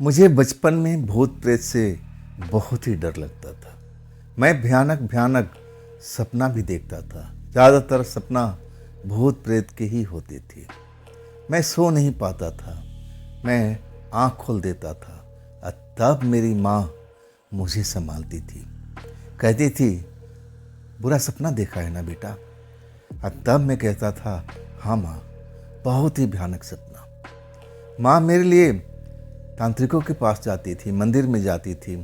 मुझे बचपन में भूत प्रेत से बहुत ही डर लगता था। मैं भयानक भयानक सपना भी देखता था। ज़्यादातर सपना भूत प्रेत के ही होते थे। मैं सो नहीं पाता था। मैं आँख खोल देता था और तब मेरी माँ मुझे संभालती थी। कहती थी, बुरा सपना देखा है ना बेटा। और तब मैं कहता था, हाँ माँ, बहुत ही भयानक सपना। माँ मेरे लिए तांत्रिकों के पास जाती थी, मंदिर में जाती थी,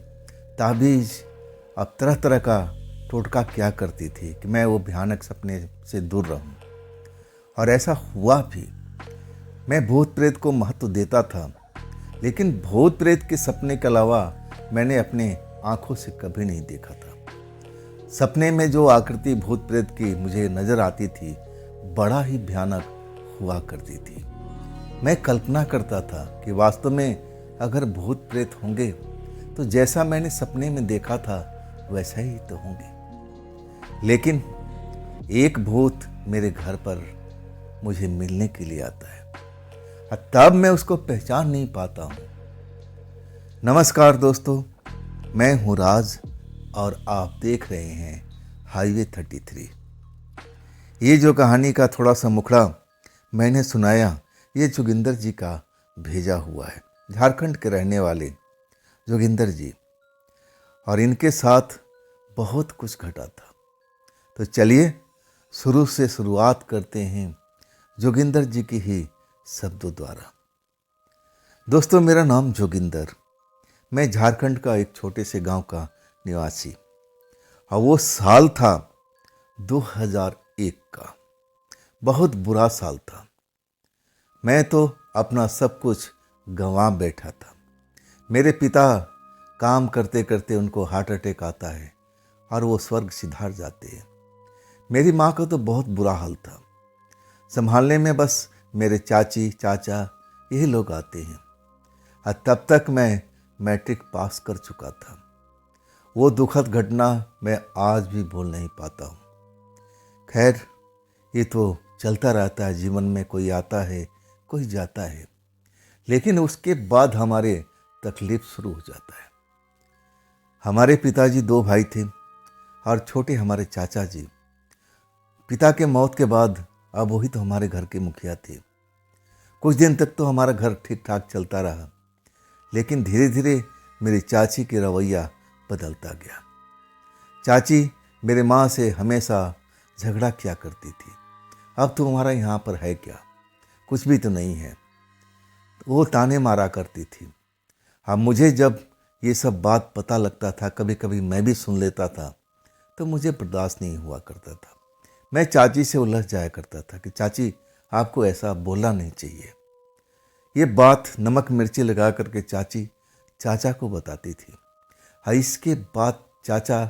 ताबीज अब तरह तरह का टोटका क्या करती थी कि मैं वो भयानक सपने से दूर रहूं। और ऐसा हुआ भी। मैं भूत प्रेत को महत्व देता था, लेकिन भूत प्रेत के सपने के अलावा मैंने अपने आंखों से कभी नहीं देखा था। सपने में जो आकृति भूत प्रेत की मुझे नजर आती थी, बड़ा ही भयानक हुआ करती थी। मैं कल्पना करता था कि वास्तव में अगर भूत प्रेत होंगे तो जैसा मैंने सपने में देखा था वैसा ही तो होंगे। लेकिन एक भूत मेरे घर पर मुझे मिलने के लिए आता है और तब मैं उसको पहचान नहीं पाता हूँ। नमस्कार दोस्तों, मैं हूँ राज और आप देख रहे हैं हाईवे 33। ये जो कहानी का थोड़ा सा मुखड़ा मैंने सुनाया, ये जोगिंदर जी का भेजा हुआ है। झारखंड के रहने वाले जोगिंदर जी, और इनके साथ बहुत कुछ घटा था। तो चलिए शुरू से शुरुआत करते हैं जोगिंदर जी की ही शब्दों द्वारा। दोस्तों, मेरा नाम जोगिंदर। मैं झारखंड का एक छोटे से गांव का निवासी, और वो साल था 2001 का। बहुत बुरा साल था। मैं तो अपना सब कुछ गंवा बैठा था। मेरे पिता काम करते करते उनको हार्ट अटैक आता है और वो स्वर्ग सिधार जाते हैं। मेरी माँ का तो बहुत बुरा हाल था। संभालने में बस मेरे चाची चाचा यही लोग आते हैं। और तब तक मैं मैट्रिक पास कर चुका था। वो दुखद घटना मैं आज भी भूल नहीं पाता हूँ। खैर, ये तो चलता रहता है जीवन में। कोई आता है, कोई जाता है, लेकिन उसके बाद हमारे तकलीफ शुरू हो जाता है। हमारे पिताजी 2 भाई थे और छोटे हमारे चाचा जी। पिता के मौत के बाद अब वही तो हमारे घर के मुखिया थे। कुछ दिन तक तो हमारा घर ठीक ठाक चलता रहा, लेकिन धीरे धीरे मेरी चाची की रवैया बदलता गया। चाची मेरे माँ से हमेशा झगड़ा किया करती थी। अब तुम्हारा यहाँ पर है क्या, कुछ भी तो नहीं है, वो ताने मारा करती थी। अब मुझे जब ये सब बात पता लगता था, कभी कभी मैं भी सुन लेता था, तो मुझे बर्दाश्त नहीं हुआ करता था। मैं चाची से उलझ जाया करता था कि चाची, आपको ऐसा बोलना नहीं चाहिए। ये बात नमक मिर्ची लगा करके चाची चाचा को बताती थी। और इसके बाद चाचा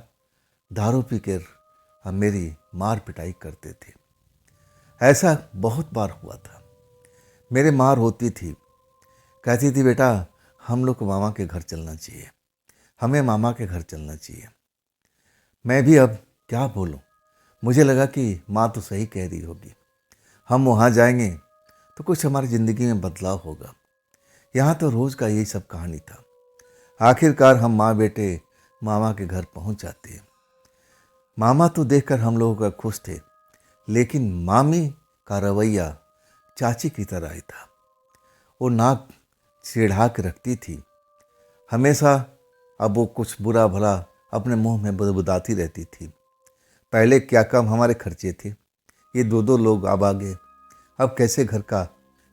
दारू पी कर मेरी मार पिटाई करते थे। ऐसा बहुत बार हुआ था। मेरे मार होती थी, कहती थी, बेटा हम लोग को मामा के घर चलना चाहिए, हमें मामा के घर चलना चाहिए। मैं भी अब क्या बोलूं। मुझे लगा कि माँ तो सही कह रही होगी। हम वहाँ जाएंगे तो कुछ हमारी ज़िंदगी में बदलाव होगा। यहाँ तो रोज़ का यही सब कहानी था। आखिरकार हम माँ बेटे मामा के घर पहुँच जाते हैं। मामा तो देखकर हम लोगों का खुश थे, लेकिन मामी का रवैया चाची की तरह ही था। वो नाक चिढ़ा के रखती थी हमेशा। अब वो कुछ बुरा भला अपने मुंह में बुदबुदाती रहती थी। पहले क्या कम हमारे खर्चे थे, ये 2-2 लोग अब आ गए, अब कैसे घर का।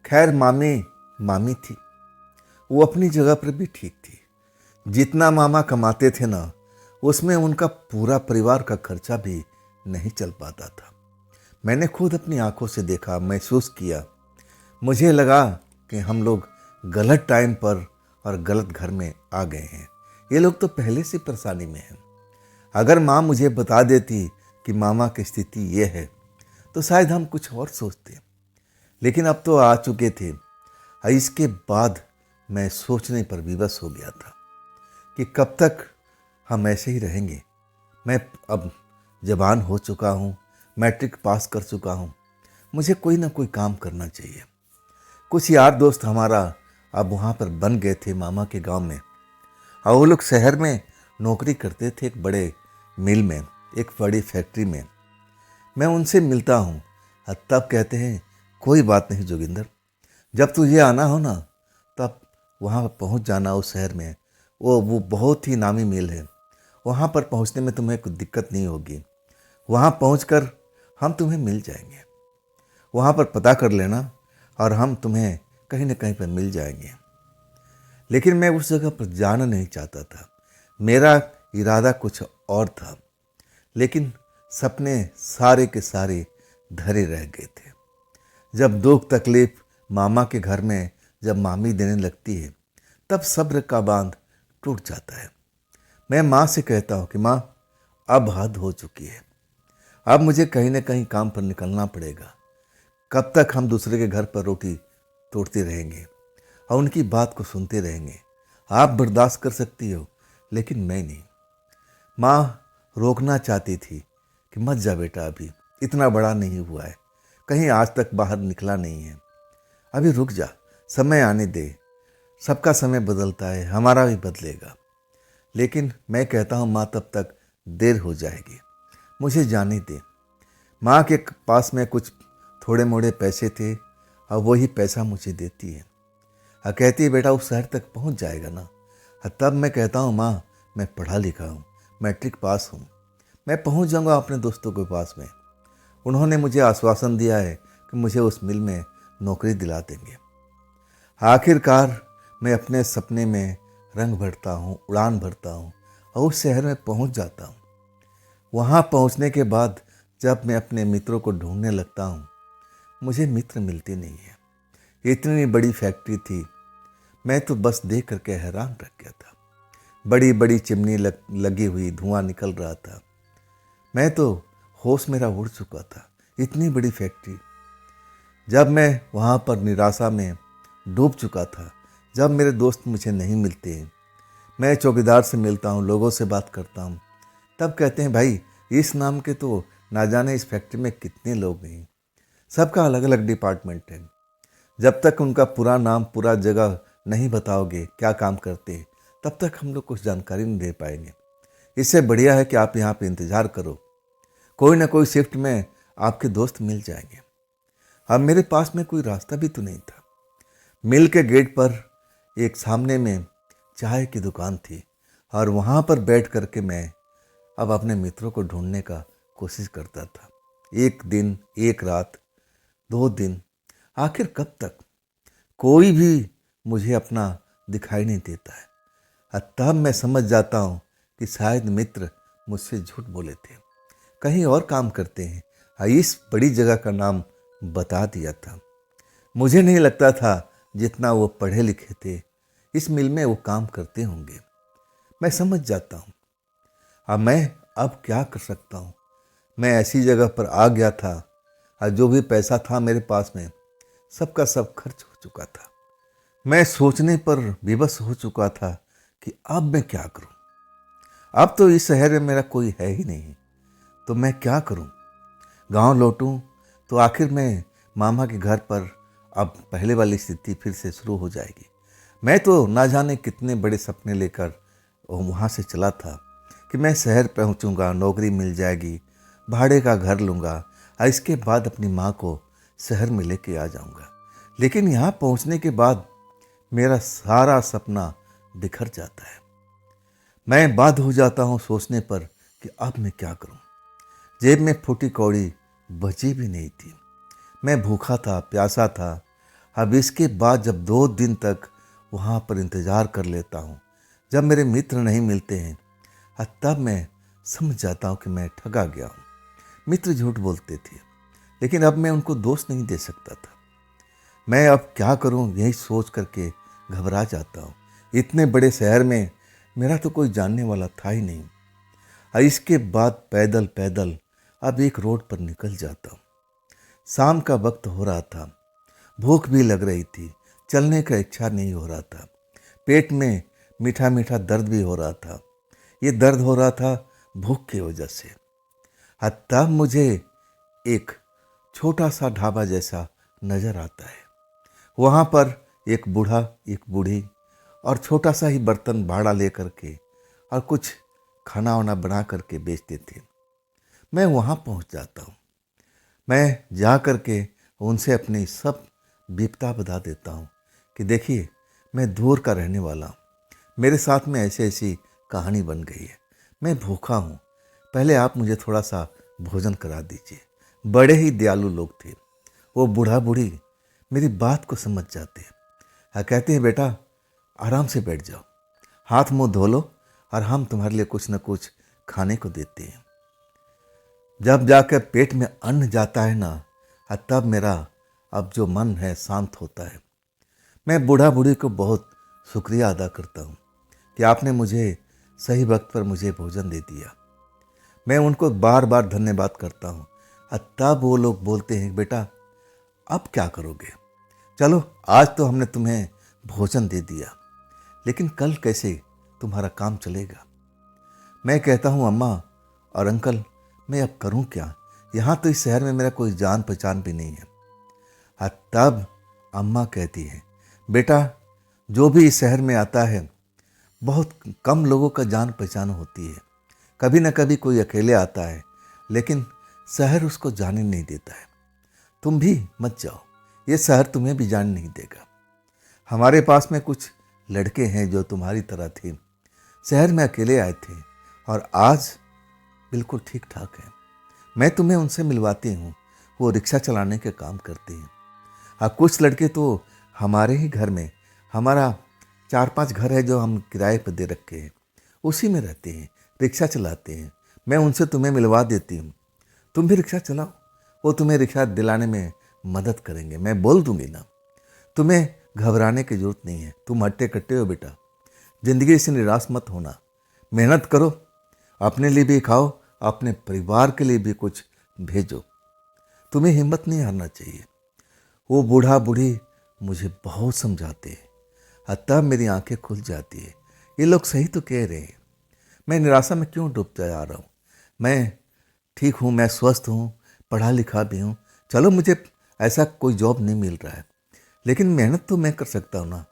खैर, मामी मामी थी, वो अपनी जगह पर भी ठीक थी। जितना मामा कमाते थे ना, उसमें उनका पूरा परिवार का खर्चा भी नहीं चल पाता था। मैंने खुद अपनी आंखों से देखा, महसूस किया। मुझे लगा कि हम लोग गलत टाइम पर और गलत घर में आ गए हैं। ये लोग तो पहले से परेशानी में हैं। अगर माँ मुझे बता देती कि मामा की स्थिति ये है, तो शायद हम कुछ और सोचते, लेकिन अब तो आ चुके थे। इसके बाद मैं सोचने पर विवश हो गया था कि कब तक हम ऐसे ही रहेंगे। मैं अब जवान हो चुका हूँ, मैट्रिक पास कर चुका हूँ, मुझे कोई ना कोई काम करना चाहिए। कुछ यार दोस्त हमारा अब वहाँ पर बन गए थे मामा के गांव में, और वो लोग शहर में नौकरी करते थे एक बड़े मिल में, एक बड़ी फैक्ट्री में। मैं उनसे मिलता हूँ, तब कहते हैं कोई बात नहीं जोगिंदर, जब तुझे आना हो ना तब वहाँ पर पहुँच जाना उस शहर में। वो बहुत ही नामी मिल है, वहाँ पर पहुँचने में तुम्हें कोई दिक्कत नहीं होगी। वहाँ पहुँचकर हम तुम्हें मिल जाएंगे, वहाँ पर पता कर लेना और हम तुम्हें कहीं न कहीं पर मिल जाएंगे। लेकिन मैं उस जगह पर जाना नहीं चाहता था, मेरा इरादा कुछ और था। लेकिन सपने सारे के सारे धरे रह गए थे। जब दुख तकलीफ मामा के घर में जब मामी देने लगती है, तब सब्र का बांध टूट जाता है। मैं माँ से कहता हूँ कि माँ, अब हद हो चुकी है, अब मुझे कहीं ना कहीं काम पर निकलना पड़ेगा। कब तक हम दूसरे के घर पर रोटी तोड़ते रहेंगे और उनकी बात को सुनते रहेंगे? आप बर्दाश्त कर सकती हो, लेकिन मैं नहीं। माँ रोकना चाहती थी कि मत जा बेटा, अभी इतना बड़ा नहीं हुआ है, कहीं आज तक बाहर निकला नहीं है, अभी रुक जा, समय आने दे, सबका समय बदलता है, हमारा भी बदलेगा। लेकिन मैं कहता हूँ माँ, तब तक देर हो जाएगी, मुझे जाने दे। माँ के पास में कुछ थोड़े मोड़े पैसे थे और वही पैसा मुझे देती है और कहती है बेटा उस शहर तक पहुँच जाएगा ना। तब मैं कहता हूँ माँ, मैं पढ़ा लिखा हूँ, मैट्रिक पास हूँ, मैं पहुँच जाऊँगा अपने दोस्तों के पास में। उन्होंने मुझे आश्वासन दिया है कि मुझे उस मिल में नौकरी दिला देंगे। आखिरकार मैं अपने सपने में रंग भरता हूँ, उड़ान भरता हूँ और उस शहर में पहुँच जाता हूँ। वहाँ पहुँचने के बाद जब मैं अपने मित्रों को ढूंढने लगता हूँ, मुझे मित्र मिलते नहीं है। इतनी बड़ी फैक्ट्री थी, मैं तो बस देख करके हैरान रह गया था। बड़ी बड़ी चिमनी लगी हुई, धुआं निकल रहा था। मैं तो होश मेरा उड़ चुका था, इतनी बड़ी फैक्ट्री। जब मैं वहाँ पर निराशा में डूब चुका था, जब मेरे दोस्त मुझे नहीं मिलते हैं, मैं चौकीदार से मिलता हूँ, लोगों से बात करता हूँ, तब कहते हैं भाई इस नाम के तो ना जाने इस फैक्ट्री में कितने लोग हैं, सबका अलग अलग डिपार्टमेंट है। जब तक उनका पूरा नाम पूरा जगह नहीं बताओगे क्या काम करते हैं, तब तक हम लोग कुछ जानकारी नहीं दे पाएंगे। इससे बढ़िया है कि आप यहाँ पे इंतज़ार करो, कोई ना कोई शिफ्ट में आपके दोस्त मिल जाएंगे। अब मेरे पास में कोई रास्ता भी तो नहीं था। मिल के गेट पर एक सामने में चाय की दुकान थी और वहाँ पर बैठ करके मैं अब अपने मित्रों को ढूंढने का कोशिश करता था। एक दिन, एक रात, 2 दिन, आखिर कब तक? कोई भी मुझे अपना दिखाई नहीं देता है। तब मैं समझ जाता हूँ कि शायद मित्र मुझसे झूठ बोले थे, कहीं और काम करते हैं। इस बड़ी जगह का नाम बता दिया था। मुझे नहीं लगता था जितना वो पढ़े लिखे थे इस मिल में वो काम करते होंगे। मैं समझ जाता हूँ। मैं अब क्या कर सकता हूँ? मैं ऐसी जगह पर आ गया था और जो भी पैसा था मेरे पास में सबका सब खर्च हो चुका था। मैं सोचने पर विवश हो चुका था कि अब मैं क्या करूं। अब तो इस शहर में मेरा कोई है ही नहीं, तो मैं क्या करूं? गांव लौटूं तो आखिर मैं मामा के घर पर अब पहले वाली स्थिति फिर से शुरू हो जाएगी। मैं तो ना जाने कितने बड़े सपने लेकर वहाँ से चला था कि मैं शहर पहुँचूँगा, नौकरी मिल जाएगी, भाड़े का घर लूँगा और इसके बाद अपनी माँ को शहर में लेके आ जाऊँगा। लेकिन यहाँ पहुँचने के बाद मेरा सारा सपना बिखर जाता है। मैं बाध्य हो जाता हूँ सोचने पर कि अब मैं क्या करूँ। जेब में फूटी कौड़ी बची भी नहीं थी। मैं भूखा था, प्यासा था। अब इसके बाद जब 2 दिन तक वहाँ पर इंतज़ार कर लेता हूँ, जब मेरे मित्र नहीं मिलते हैं, तब मैं समझ जाता हूँ कि मैं ठगा गया हूँ। मित्र झूठ बोलते थे, लेकिन अब मैं उनको दोष नहीं दे सकता था। मैं अब क्या करूं यही सोच करके घबरा जाता हूँ। इतने बड़े शहर में मेरा तो कोई जानने वाला था ही नहीं। और इसके बाद पैदल पैदल अब एक रोड पर निकल जाता हूँ। शाम का वक्त हो रहा था, भूख भी लग रही थी, चलने का इच्छा नहीं हो रहा था, पेट में मीठा मीठा दर्द भी हो रहा था। ये दर्द हो रहा था भूख की वजह से। तब मुझे एक छोटा सा ढाबा जैसा नज़र आता है। वहाँ पर एक बूढ़ा, एक बूढ़ी और छोटा सा ही बर्तन भाड़ा ले करके और कुछ खाना वाना बना करके बेचते थे। मैं वहाँ पहुँच जाता हूँ। मैं जा करके उनसे अपनी सब विपदा बता देता हूँ कि देखिए, मैं दूर का रहने वाला हूँ, मेरे साथ में ऐसी ऐसी कहानी बन गई है, मैं भूखा हूँ, पहले आप मुझे थोड़ा सा भोजन करा दीजिए। बड़े ही दयालु लोग थे। वो बूढ़ा बूढ़ी मेरी बात को समझ जाते हैं। कहते हैं, बेटा आराम से बैठ जाओ, हाथ मुंह धो लो और हम तुम्हारे लिए कुछ न कुछ खाने को देते हैं। जब जाकर पेट में अन्न जाता है ना, तब मेरा अब जो मन है शांत होता है। मैं बूढ़ा बूढ़ी को बहुत शुक्रिया अदा करता हूँ कि आपने मुझे सही वक्त पर मुझे भोजन दे दिया। मैं उनको बार बार धन्यवाद करता हूँ। तब वो लोग बोलते हैं, बेटा अब क्या करोगे? चलो, आज तो हमने तुम्हें भोजन दे दिया, लेकिन कल कैसे तुम्हारा काम चलेगा? मैं कहता हूँ, अम्मा और अंकल, मैं अब करूँ क्या? यहाँ तो इस शहर में मेरा कोई जान पहचान भी नहीं है। तब अम्मा कहती है, बेटा जो भी इस शहर में आता है बहुत कम लोगों का जान पहचान होती है। कभी न कभी कोई अकेले आता है, लेकिन शहर उसको जाने नहीं देता है। तुम भी मत जाओ, ये शहर तुम्हें भी जाने नहीं देगा। हमारे पास में कुछ लड़के हैं जो तुम्हारी तरह थे, शहर में अकेले आए थे और आज बिल्कुल ठीक ठाक है। मैं तुम्हें उनसे मिलवाती हूँ, वो रिक्शा चलाने के काम करते हैं। कुछ लड़के तो हमारे ही घर में, हमारा 4-5 घर है जो हम किराए पर दे रखे हैं, उसी में रहते हैं, रिक्शा चलाते हैं। मैं उनसे तुम्हें मिलवा देती हूँ, तुम भी रिक्शा चलाओ, वो तुम्हें रिक्शा दिलाने में मदद करेंगे। मैं बोल दूंगी ना, तुम्हें घबराने की जरूरत नहीं है। तुम हट्टे कट्टे हो बेटा, जिंदगी से निराश मत होना, मेहनत करो, अपने लिए भी खाओ, अपने परिवार के लिए भी कुछ भेजो। तुम्हें हिम्मत नहीं हारना चाहिए। वो बूढ़ा बूढ़ी मुझे बहुत समझाते हैं, तब मेरी आंखें खुल जाती है। ये लोग सही तो कह रहे हैं, मैं निराशा में क्यों डूबता जा रहा हूँ? मैं ठीक हूँ, मैं स्वस्थ हूँ, पढ़ा लिखा भी हूँ। चलो, मुझे ऐसा कोई जॉब नहीं मिल रहा है, लेकिन मेहनत तो मैं कर सकता हूँ ना।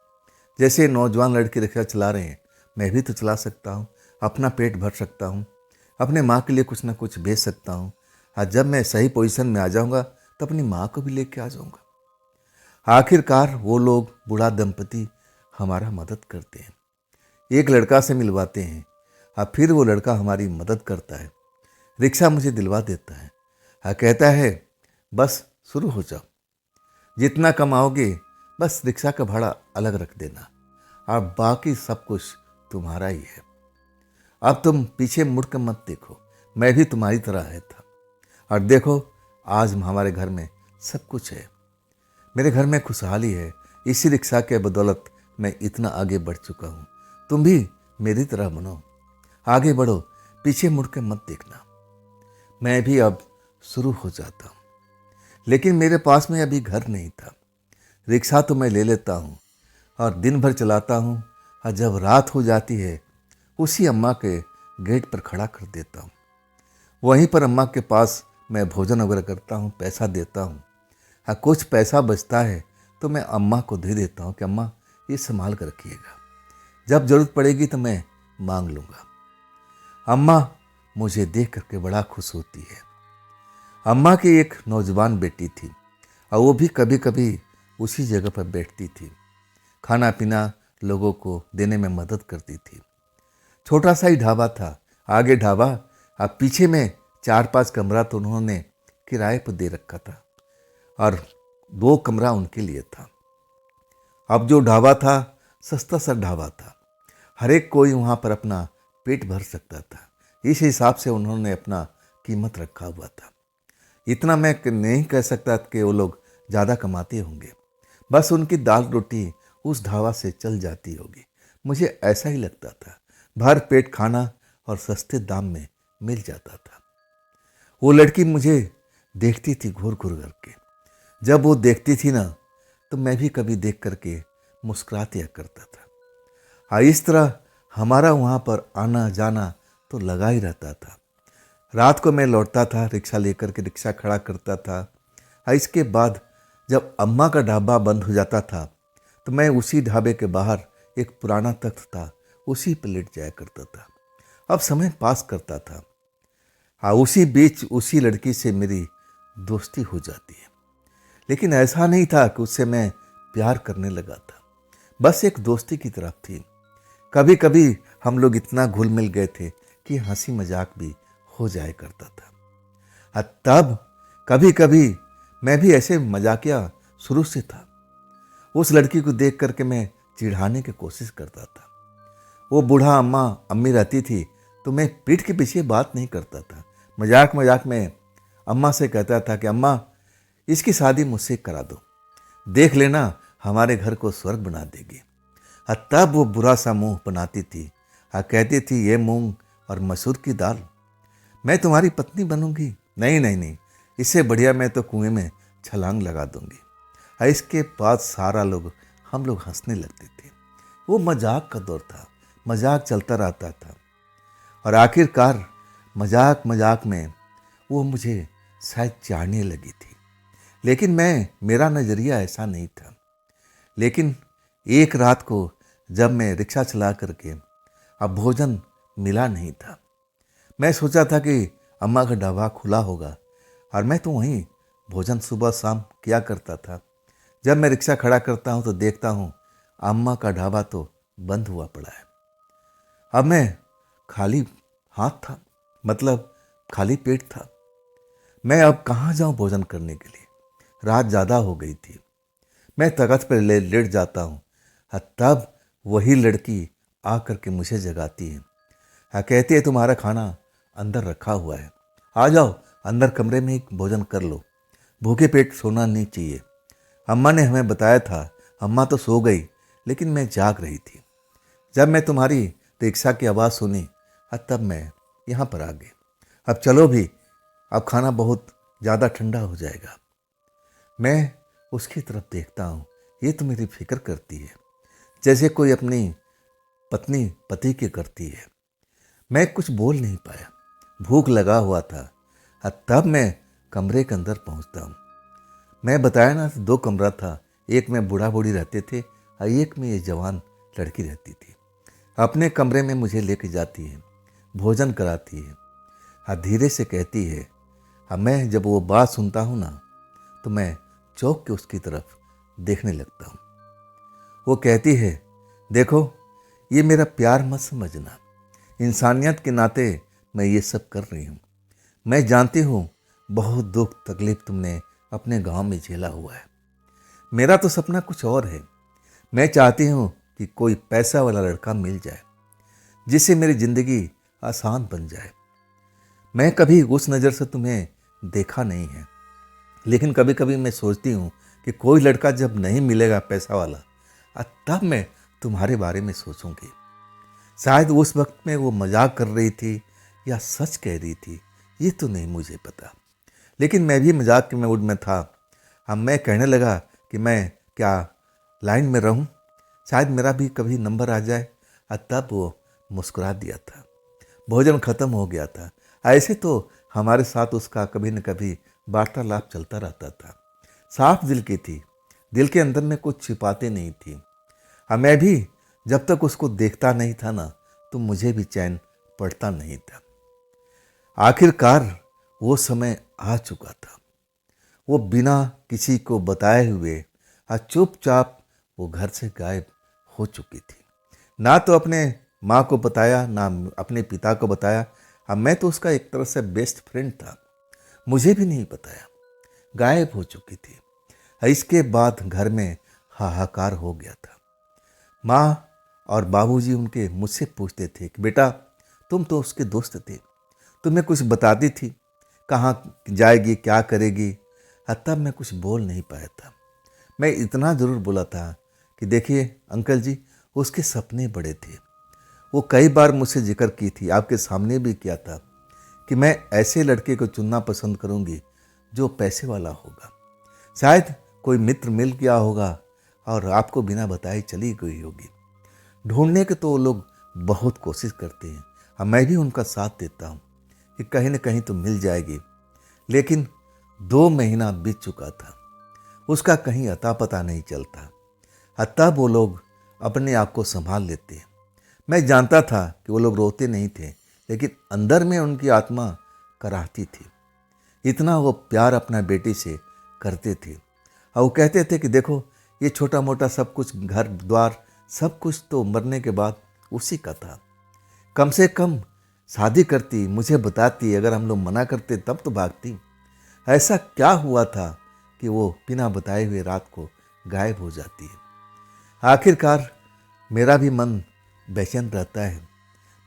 जैसे नौजवान लड़के रिक्शा चला रहे हैं, मैं भी तो चला सकता हूँ, अपना पेट भर सकता हूँ, अपने माँ के लिए कुछ ना कुछ भेज सकता हूँ। जब मैं सही पोजीशन में आ जाऊँगा तो अपनी माँ को भी लेके आ जाऊँगा। आखिरकार वो लोग, बूढ़ा दंपति, हमारा मदद करते हैं, एक लड़का से मिलवाते हैं। फिर वो लड़का हमारी मदद करता है, रिक्शा मुझे दिलवा देता है। कहता है, बस शुरू हो जाओ, जितना कमाओगे बस रिक्शा का भाड़ा अलग रख देना और बाकी सब कुछ तुम्हारा ही है। अब तुम पीछे मुड़ कर मत देखो, मैं भी तुम्हारी तरह आया था और देखो आज हमारे घर में सब कुछ है। मेरे घर में खुशहाली है, इसी रिक्शा के बदौलत मैं इतना आगे बढ़ चुका हूँ। तुम भी मेरी तरह बनो, आगे बढ़ो, पीछे मुड़ कर मत देखना। मैं भी अब शुरू हो जाता हूँ, लेकिन मेरे पास में अभी घर नहीं था। रिक्शा तो मैं ले लेता हूँ और दिन भर चलाता हूँ, और जब रात हो जाती है उसी अम्मा के गेट पर खड़ा कर देता हूँ। वहीं पर अम्मा के पास मैं भोजन वगैरह करता हूँ, पैसा देता हूँ। कुछ पैसा बचता है तो मैं अम्मा को दे देता हूँ कि अम्मा ये संभाल कर रखिएगा, जब ज़रूरत पड़ेगी तो मैं मांग लूँगा। अम्मा मुझे देख करके बड़ा खुश होती है। अम्मा की एक नौजवान बेटी थी और वो भी कभी कभी उसी जगह पर बैठती थी, खाना पीना लोगों को देने में मदद करती थी। छोटा सा ही ढाबा था, आगे ढाबा, अब पीछे में 4-5 कमरा तो उन्होंने किराए पर दे रखा था और 2 कमरा उनके लिए था। अब जो ढाबा था सस्ता सा ढाबा था, हर एक कोई वहाँ पर अपना पेट भर सकता था। इस हिसाब से उन्होंने अपना कीमत रखा हुआ था। इतना मैं नहीं कह सकता कि वो लोग ज़्यादा कमाते होंगे, बस उनकी दाल रोटी उस ढाबा से चल जाती होगी, मुझे ऐसा ही लगता था। भर पेट खाना और सस्ते दाम में मिल जाता था। वो लड़की मुझे देखती थी घूर घूर करके। जब वो देखती थी ना तो मैं भी कभी देख करके मुस्कुरा दिया करता था। इस तरह हमारा वहाँ पर आना जाना तो लगा ही रहता था। रात को मैं लौटता था, रिक्शा लेकर के रिक्शा खड़ा करता था। इसके बाद जब अम्मा का ढाबा बंद हो जाता था तो मैं उसी ढाबे के बाहर एक पुराना तख्त था, उसी पर लेट जाया करता था। अब समय पास करता था। हाँ, उसी बीच उसी लड़की से मेरी दोस्ती हो जाती है। लेकिन ऐसा नहीं था कि उससे मैं प्यार करने लगा था, बस एक दोस्ती की तरफ थी। कभी कभी हम लोग इतना घुल मिल गए थे कि हंसी मजाक भी हो जाया करता था। तब कभी कभी मैं भी ऐसे मजाकिया शुरू से था। उस लड़की को देख करके मैं चिढ़ाने की कोशिश करता था। वो बूढ़ा अम्मी रहती थी तो मैं पीठ के पीछे बात नहीं करता था। मजाक मजाक में अम्मा से कहता था कि अम्मा, इसकी शादी मुझसे करा दो, देख लेना हमारे घर को स्वर्ग बना देगी। तब वो बुरा सा मुंह बनाती थी, कहती थी ये मूंग और मसूर की दाल, मैं तुम्हारी पत्नी बनूंगी? नहीं नहीं नहीं, इससे बढ़िया मैं तो कुएं में छलांग लगा दूंगी। इसके बाद हम लोग हंसने लगते थे। वो मजाक का दौर था, मजाक चलता रहता था। और आखिरकार मजाक मजाक में वो मुझे शायद चाहने लगी थी। लेकिन मेरा नज़रिया ऐसा नहीं था। लेकिन एक रात को जब मैं रिक्शा चला करके, अब भोजन मिला नहीं था, मैं सोचा था कि अम्मा का ढाबा खुला होगा, और मैं तो वहीं भोजन सुबह शाम किया करता था। जब मैं रिक्शा खड़ा करता हूँ तो देखता हूँ अम्मा का ढाबा तो बंद हुआ पड़ा है। अब मैं खाली हाथ था, मतलब खाली पेट था। मैं अब कहाँ जाऊँ भोजन करने के लिए? रात ज़्यादा हो गई थी। मैं तख्त पर लेट जाता हूँ। तब वही लड़की आ करके मुझे जगाती है। कहती है तुम्हारा खाना अंदर रखा हुआ है, आ जाओ अंदर कमरे में ही भोजन कर लो, भूखे पेट सोना नहीं चाहिए। अम्मा ने हमें बताया था। अम्मा तो सो गई, लेकिन मैं जाग रही थी। जब मैं तुम्हारी रिक्शा की आवाज़ सुनी, तब मैं यहाँ पर आ गई। अब चलो भी, अब खाना बहुत ज़्यादा ठंडा हो जाएगा। मैं उसकी तरफ देखता हूँ, ये तो मेरी फिक्र करती है जैसे कोई अपनी पत्नी पति की करती है। मैं कुछ बोल नहीं पाया, भूख लगा हुआ था। तब मैं कमरे के अंदर पहुँचता हूँ। मैं बताया ना, 2 कमरा था, एक में बूढ़ा बूढ़ी रहते थे और एक में ये जवान लड़की रहती थी। अपने कमरे में मुझे लेके जाती है, भोजन कराती है, धीरे से कहती है। मैं जब वो बात सुनता हूँ ना, तो मैं चौंक के उसकी तरफ देखने लगता हूँ। वो कहती है, देखो ये मेरा प्यार मत समझना, इंसानियत के नाते मैं ये सब कर रही हूँ। मैं जानती हूँ बहुत दुख तकलीफ तुमने अपने गांव में झेला हुआ है। मेरा तो सपना कुछ और है। मैं चाहती हूँ कि कोई पैसा वाला लड़का मिल जाए जिससे मेरी ज़िंदगी आसान बन जाए। मैं कभी उस नज़र से तुम्हें देखा नहीं है, लेकिन कभी कभी मैं सोचती हूँ कि कोई लड़का जब नहीं मिलेगा पैसा वाला, तब मैं तुम्हारे बारे में सोचूंगी। शायद उस वक्त में वो मजाक कर रही थी या सच कह रही थी, ये तो नहीं मुझे पता। लेकिन मैं भी मजाक के मूड में था। अब मैं कहने लगा कि मैं क्या लाइन में रहूं, शायद मेरा भी कभी नंबर आ जाए। तब वो मुस्कुरा दिया था। भोजन खत्म हो गया था। ऐसे तो हमारे साथ उसका कभी न कभी वार्तालाप चलता रहता था। साफ दिल की थी, दिल के अंदर में कुछ छिपाते नहीं थी। मैं भी जब तक उसको देखता नहीं था ना, तो मुझे भी चैन पड़ता नहीं था। आखिरकार वो समय आ चुका था। वो बिना किसी को बताए हुए चुपचाप वो घर से गायब हो चुकी थी। ना तो अपने माँ को बताया, ना अपने पिता को बताया। अब मैं तो उसका एक तरह से बेस्ट फ्रेंड था, मुझे भी नहीं बताया, गायब हो चुकी थी। इसके बाद घर में हाहाकार हो गया था। माँ और बाबूजी उनके मुझसे पूछते थे कि बेटा तुम तो उसके दोस्त थे, तुम्हें कुछ बताती थी, कहाँ जाएगी क्या करेगी। तब मैं कुछ बोल नहीं पाया था। मैं इतना ज़रूर बोला था कि देखिए अंकल जी, उसके सपने बड़े थे। वो कई बार मुझसे जिक्र की थी, आपके सामने भी किया था कि मैं ऐसे लड़के को चुनना पसंद करूंगी जो पैसे वाला होगा। शायद कोई मित्र मिल गया होगा और आपको बिना बताए चली गई होगी। ढूंढने के तो वो लोग बहुत कोशिश करते हैं और मैं भी उनका साथ देता हूँ कि कहीं न कहीं तो मिल जाएगी। लेकिन 2 महीना बीत चुका था, उसका कहीं अता पता नहीं चलता। तब वो लोग अपने आप को संभाल लेते। मैं जानता था कि वो लोग रोते नहीं थे, लेकिन अंदर में उनकी आत्मा कराहती थी। इतना वो प्यार अपना बेटी से करते थे। और वो कहते थे कि देखो, ये छोटा मोटा सब कुछ, घर द्वार सब कुछ तो मरने के बाद उसी का था। कम से कम शादी करती, मुझे बताती, अगर हम लोग मना करते तब तो भागती। ऐसा क्या हुआ था कि वो बिना बताए हुए रात को गायब हो जाती है। आखिरकार मेरा भी मन बेचैन रहता है।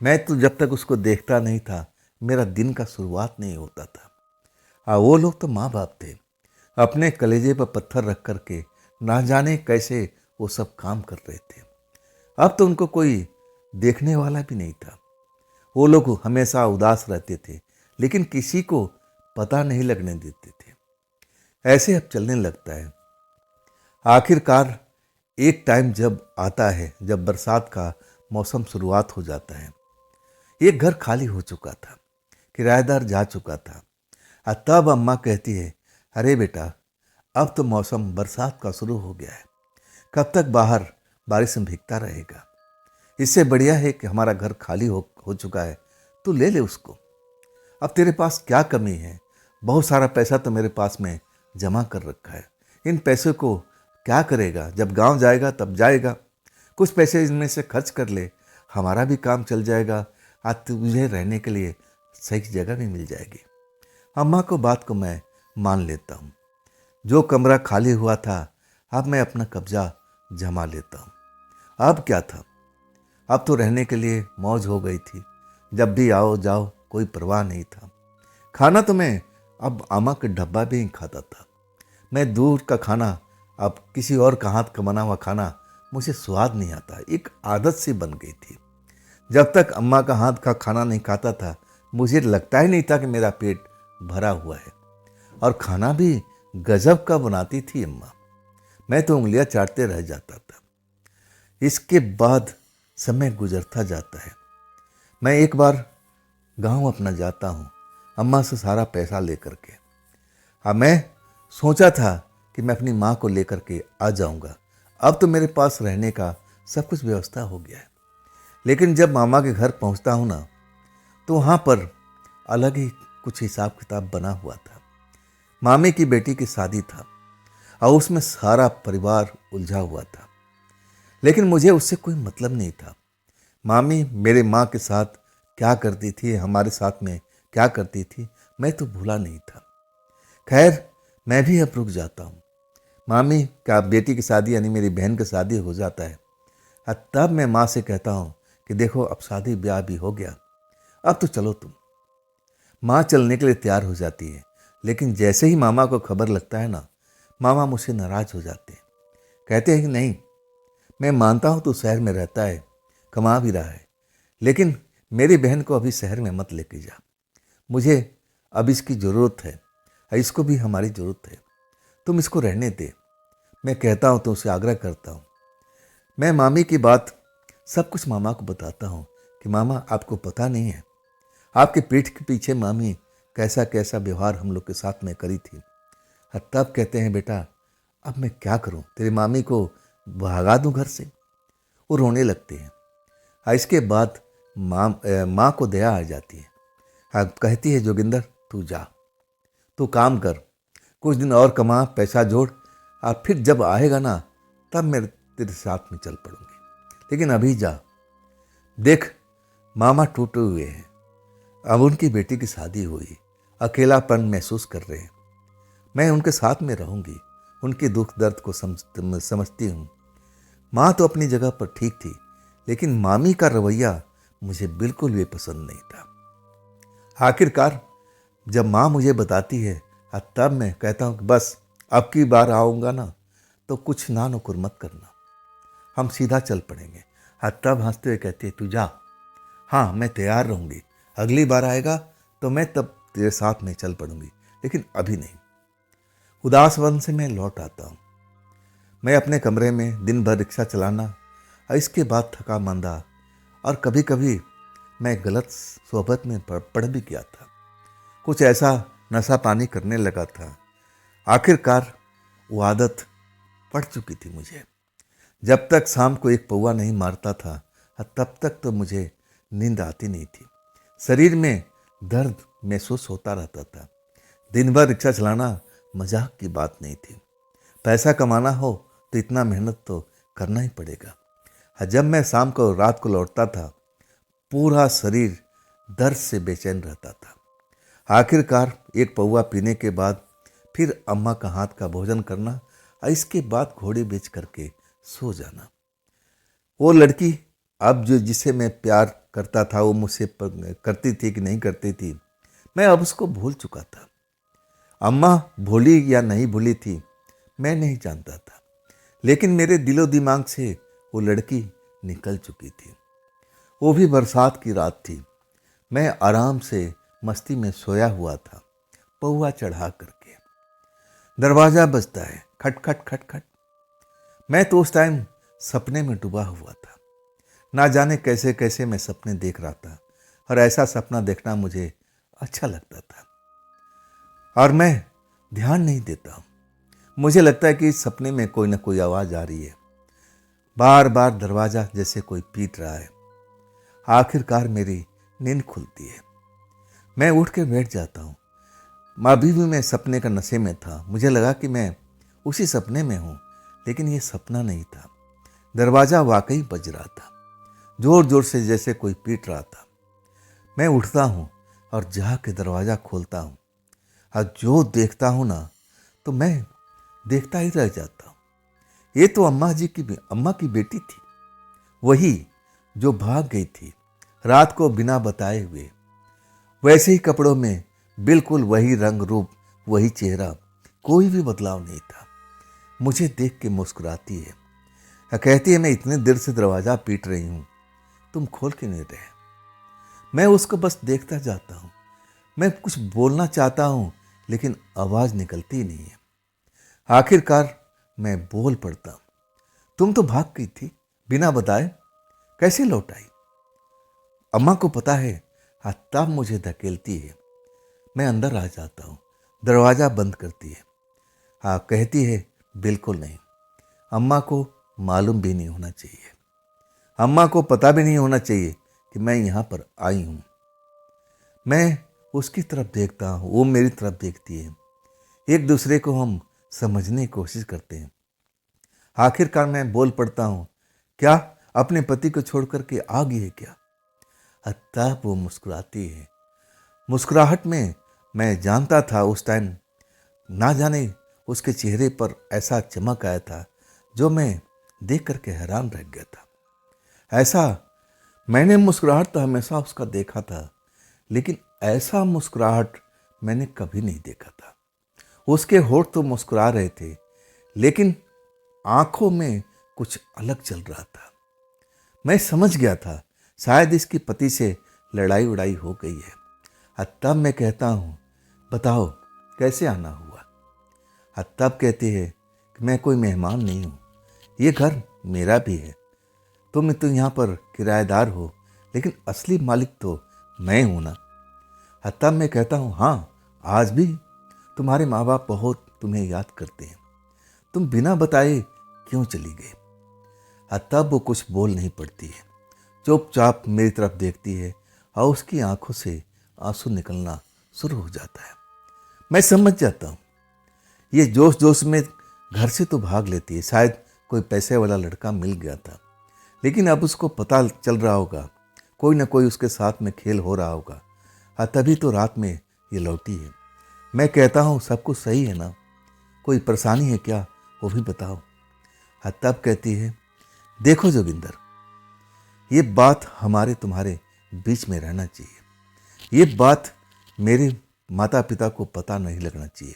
मैं तो जब तक उसको देखता नहीं था, मेरा दिन का शुरुआत नहीं होता था। वो लोग तो माँ बाप थे, अपने कलेजे पर पत्थर रख कर के ना जाने कैसे वो सब काम कर रहे थे। अब तो उनको कोई देखने वाला भी नहीं था। वो लोग हमेशा उदास रहते थे, लेकिन किसी को पता नहीं लगने देते थे। ऐसे अब चलने लगता है। आखिरकार एक टाइम जब आता है, जब बरसात का मौसम शुरुआत हो जाता है। एक घर खाली हो चुका था, किराएदार जा चुका था। तब अम्मा कहती है, अरे बेटा, अब तो मौसम बरसात का शुरू हो गया है, कब तक बाहर बारिश में भीगता रहेगा। इससे बढ़िया है कि हमारा घर खाली हो चुका है, तू ले ले उसको। अब तेरे पास क्या कमी है? बहुत सारा पैसा तो मेरे पास में जमा कर रखा है। इन पैसों को क्या करेगा? जब गांव जाएगा तब जाएगा। कुछ पैसे इनमें से खर्च कर ले, हमारा भी काम चल जाएगा। आज तुझे रहने के लिए सही जगह भी मिल जाएगी। अम्मा को बात को मैं मान लेता हूँ। जो कमरा खाली हुआ था, अब मैं अपना कब्जा जमा लेता हूँ। अब क्या था, अब तो रहने के लिए मौज हो गई थी। जब भी आओ जाओ, कोई परवाह नहीं था। खाना तो मैं अब अम्मा के डब्बा भी नहीं खाता था। मैं दूर का खाना, अब किसी और का हाथ का बना हुआ खाना मुझे स्वाद नहीं आता, एक आदत सी बन गई थी। जब तक अम्मा का हाथ का खाना नहीं खाता था, मुझे लगता ही नहीं था कि मेरा पेट भरा हुआ है। और खाना भी गजब का बनाती थी अम्मा, मैं तो उंगलियां चाटते रह जाता था। इसके बाद समय गुजरता जाता है। मैं एक बार गांव अपना जाता हूँ, अम्मा से सारा पैसा लेकर के। अब मैं सोचा था कि मैं अपनी माँ को लेकर के आ जाऊँगा। अब तो मेरे पास रहने का सब कुछ व्यवस्था हो गया है। लेकिन जब मामा के घर पहुँचता हूँ ना, तो वहाँ पर अलग ही कुछ हिसाब किताब बना हुआ था। मामे की बेटी की शादी था और उसमें सारा परिवार उलझा हुआ था। लेकिन मुझे उससे कोई मतलब नहीं था। मामी मेरे माँ के साथ क्या करती थी, हमारे साथ में क्या करती थी, मैं तो भूला नहीं था। खैर, मैं भी अब रुक जाता हूँ। मामी का बेटी की शादी यानी मेरी बहन की शादी हो जाता है। तब मैं माँ से कहता हूँ कि देखो, अब शादी ब्याह भी हो गया, अब तो चलो तुम। माँ चलने के लिए तैयार हो जाती है, लेकिन जैसे ही मामा को खबर लगता है ना, मामा मुझसे नाराज हो जाते हैं। कहते हैं कि नहीं, मैं मानता हूँ तू शहर में रहता है, कमा भी रहा है, लेकिन मेरी बहन को अभी शहर में मत लेके जा। मुझे अब इसकी ज़रूरत है, इसको भी हमारी ज़रूरत है, तुम इसको रहने दे। मैं कहता हूँ तो उसे आग्रह करता हूँ। मैं मामी की बात सब कुछ मामा को बताता हूँ कि मामा, आपको पता नहीं है, आपके पीठ के पीछे मामी कैसा कैसा व्यवहार हम लोग के साथ में करी थी। तब कहते हैं, बेटा अब मैं क्या करूँ, तेरी मामी को भगा दूँ घर से? वो रोने लगते हैं। इसके बाद माँ को दया आ जाती है। कहती है, जोगिंदर तू जा, तू काम कर, कुछ दिन और कमा, पैसा जोड़, और फिर जब आएगा ना, तब मैं तेरे साथ में चल पड़ूंगी, लेकिन अभी जा। देख, मामा टूटे हुए हैं, अब उनकी बेटी की शादी हुई, अकेलापन महसूस कर रहे हैं। मैं उनके साथ में रहूंगी, उनके दुख दर्द को समझती हूँ। माँ तो अपनी जगह पर ठीक थी, लेकिन मामी का रवैया मुझे बिल्कुल भी पसंद नहीं था। आखिरकार जब माँ मुझे बताती है, तब मैं कहता हूँ कि बस अब की बार आऊँगा ना, तो कुछ ना नुकुर मत करना, हम सीधा चल पड़ेंगे। तब हंसते हुए कहती है, तू जा, हाँ मैं तैयार रहूँगी, अगली बार आएगा तो मैं तब तेरे साथ में चल पड़ूंगी, लेकिन अभी नहीं। उदास वन से मैं लौट आता हूँ। मैं अपने कमरे में दिन भर रिक्शा चलाना और इसके बाद थका मांदा, और कभी कभी मैं गलत सोहबत में पड़ भी गया था। कुछ ऐसा नशा पानी करने लगा था। आखिरकार वो आदत पड़ चुकी थी मुझे। जब तक शाम को एक पौआ नहीं मारता था तब तक तो मुझे नींद आती नहीं थी। शरीर में दर्द महसूस होता रहता था। दिन भर रिक्शा चलाना मजाक की बात नहीं थी। पैसा कमाना हो तो इतना मेहनत तो करना ही पड़ेगा। जब मैं शाम को रात को लौटता था पूरा शरीर दर्द से बेचैन रहता था। आखिरकार एक पौआ पीने के बाद फिर अम्मा का हाथ का भोजन करना और इसके बाद घोड़ी बेच करके सो जाना। वो लड़की अब जो जिसे मैं प्यार करता था वो मुझसे करती थी कि नहीं करती थी, मैं अब उसको भूल चुका था। अम्मा भूली या नहीं भूली थी मैं नहीं जानता था, लेकिन मेरे दिलो दिमाग से वो लड़की निकल चुकी थी। वो भी बरसात की रात थी। मैं आराम से मस्ती में सोया हुआ था, पौआ चढ़ा करके। दरवाज़ा बजता है, खट खट खट खट। मैं तो उस टाइम सपने में डूबा हुआ था। ना जाने कैसे कैसे मैं सपने देख रहा था और ऐसा सपना देखना मुझे अच्छा लगता था और मैं ध्यान नहीं देता हूँ। मुझे लगता है कि इस सपने में कोई ना कोई आवाज़ आ रही है। बार बार दरवाज़ा जैसे कोई पीट रहा है। आखिरकार मेरी नींद खुलती है। मैं उठ के बैठ जाता हूँ। अभी भी मैं सपने का नशे में था। मुझे लगा कि मैं उसी सपने में हूँ, लेकिन ये सपना नहीं था। दरवाज़ा वाकई बज रहा था, जोर जोर से जैसे कोई पीट रहा था। मैं उठता हूँ और जाके दरवाज़ा खोलता हूँ और जो देखता हूँ ना तो मैं देखता ही रह जाता हूँ। ये तो अम्मा की बेटी थी, वही जो भाग गई थी रात को बिना बताए हुए। वैसे ही कपड़ों में, बिल्कुल वही रंग रूप, वही चेहरा, कोई भी बदलाव नहीं था। मुझे देख के मुस्कुराती है, कहती है मैं इतने देर से दरवाज़ा पीट रही हूँ, तुम खोल क्यों नहीं रहे। मैं उसको बस देखता जाता हूँ। मैं कुछ बोलना चाहता हूँ लेकिन आवाज़ निकलती ही नहीं है। आखिरकार मैं बोल पड़ता हूँ, तुम तो भाग गई थी बिना बताए, कैसे लौट आई। अम्मा को पता है, तब मुझे धकेलती है। मैं अंदर आ जाता हूँ, दरवाज़ा बंद करती है। कहती है बिल्कुल नहीं, अम्मा को मालूम भी नहीं होना चाहिए, अम्मा को पता भी नहीं होना चाहिए कि मैं यहाँ पर आई हूँ। मैं उसकी तरफ देखता हूँ, वो मेरी तरफ देखती है। एक दूसरे को हम समझने की कोशिश करते हैं। आखिरकार मैं बोल पड़ता हूँ, क्या अपने पति को छोड़ करके आ गई है क्या। तब वो मुस्कुराती है। मुस्कुराहट में मैं जानता था उस टाइम ना जाने उसके चेहरे पर ऐसा चमक आया था जो मैं देख करके हैरान रह गया था। ऐसा मैंने मुस्कुराहट तो हमेशा उसका देखा था, लेकिन ऐसा मुस्कुराहट मैंने कभी नहीं देखा था। उसके होठ तो मुस्कुरा रहे थे, लेकिन आंखों में कुछ अलग चल रहा था। मैं समझ गया था शायद इसकी पति से लड़ाई उड़ाई हो गई है। तब मैं कहता हूँ, बताओ कैसे आना हुआ। तब कहती है कि मैं कोई मेहमान नहीं हूँ, ये घर मेरा भी है। तुम तो यहाँ पर किराएदार हो, लेकिन असली मालिक तो मैं हूँ ना। तब मैं कहता हूँ, हाँ आज भी तुम्हारे माँ बाप बहुत तुम्हें याद करते हैं, तुम बिना बताए क्यों चली गई। तब वो कुछ बोल नहीं पड़ती है, चुपचाप मेरी तरफ देखती है और उसकी आंखों से आंसू निकलना शुरू हो जाता है। मैं समझ जाता हूँ ये जोश जोश में घर से तो भाग लेती है, शायद कोई पैसे वाला लड़का मिल गया था, लेकिन अब उसको पता चल रहा होगा, कोई ना कोई उसके साथ में खेल हो रहा होगा। तभी तो रात में ये लौटी है। मैं कहता हूँ सब कुछ सही है ना, कोई परेशानी है क्या, वो भी बताओ। तब कहती है, देखो जोगिंदर, ये बात हमारे तुम्हारे बीच में रहना चाहिए। ये बात मेरे माता पिता को पता नहीं लगना चाहिए,